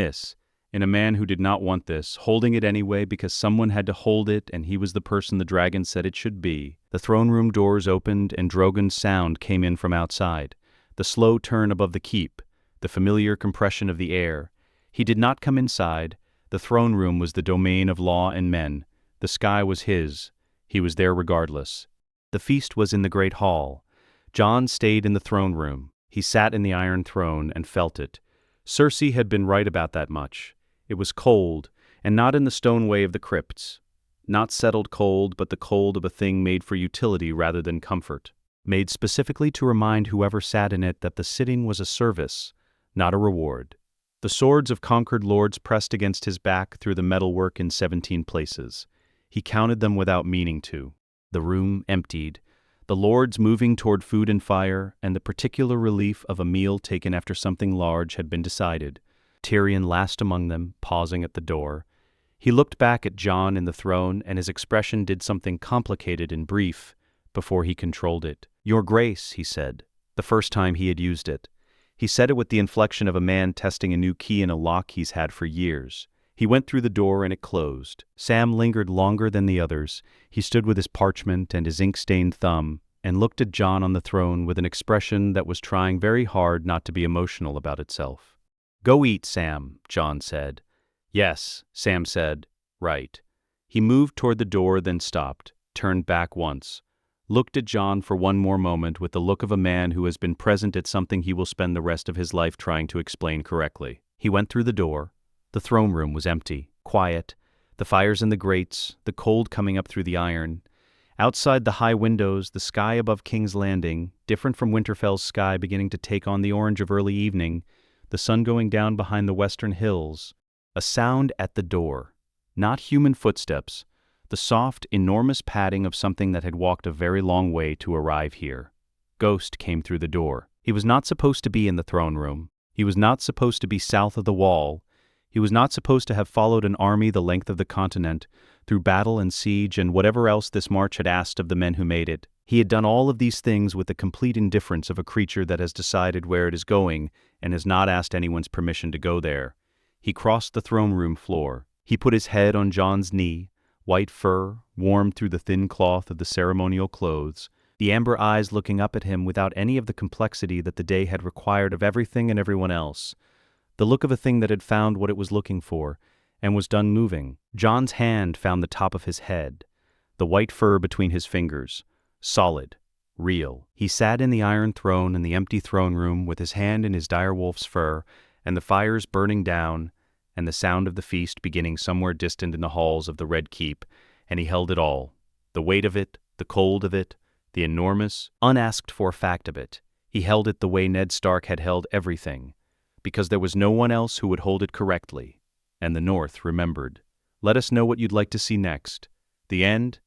a man who did not want this, holding it anyway because someone had to hold it and he was the person the dragon said it should be. The throne room doors opened and Drogon's sound came in from outside, the slow turn above the keep, the familiar compression of the air. He did not come inside. The throne room was the domain of law and men. The sky was his. He was there regardless. The feast was in the great hall. Jon stayed in the throne room. He sat in the iron throne and felt it. Cersei had been right about that much. It was cold, and not in the stone way of the crypts. Not settled cold, but the cold of a thing made for utility rather than comfort. Made specifically to remind whoever sat in it that the sitting was a service, not a reward. The swords of conquered lords pressed against his back through the metalwork in 17 places. He counted them without meaning to. The room emptied, the lords moving toward food and fire, and the particular relief of a meal taken after something large had been decided. Tyrion last among them, pausing at the door. He looked back at Jon in the throne, and his expression did something complicated and brief before he controlled it. "Your Grace," he said, the first time he had used it. He said it with the inflection of a man testing a new key in a lock he's had for years. He went through the door and it closed. Sam lingered longer than the others. He stood with his parchment and his ink-stained thumb and looked at Jon on the throne with an expression that was trying very hard not to be emotional about itself. "Go eat, Sam," Jon said. "Yes," Sam said. "Right." He moved toward the door, then stopped, turned back once, looked at Jon for one more moment with the look of a man who has been present at something he will spend the rest of his life trying to explain correctly. He went through the door. The throne room was empty, quiet, the fires in the grates, the cold coming up through the iron. Outside the high windows, the sky above King's Landing, different from Winterfell's sky beginning to take on the orange of early evening, the sun going down behind the western hills. A sound at the door. Not human footsteps, the soft, enormous padding of something that had walked a very long way to arrive here. Ghost came through the door. He was not supposed to be in the throne room. He was not supposed to be south of the wall. He was not supposed to have followed an army the length of the continent, through battle and siege and whatever else this march had asked of the men who made it. He had done all of these things with the complete indifference of a creature that has decided where it is going and has not asked anyone's permission to go there. He crossed the throne room floor. He put his head on Jon's knee, white fur, warm through the thin cloth of the ceremonial clothes, the amber eyes looking up at him without any of the complexity that the day had required of everything and everyone else. The look of a thing that had found what it was looking for and was done moving. Jon's hand found the top of his head, the white fur between his fingers, solid, real. He sat in the iron throne in the empty throne room with his hand in his direwolf's fur and the fires burning down and the sound of the feast beginning somewhere distant in the halls of the Red Keep, and he held it all. The weight of it, the cold of it, the enormous, unasked-for fact of it. He held it the way Ned Stark had held everything, because there was no one else who would hold it correctly. And the North remembered. Let us know what you'd like to see next. The end?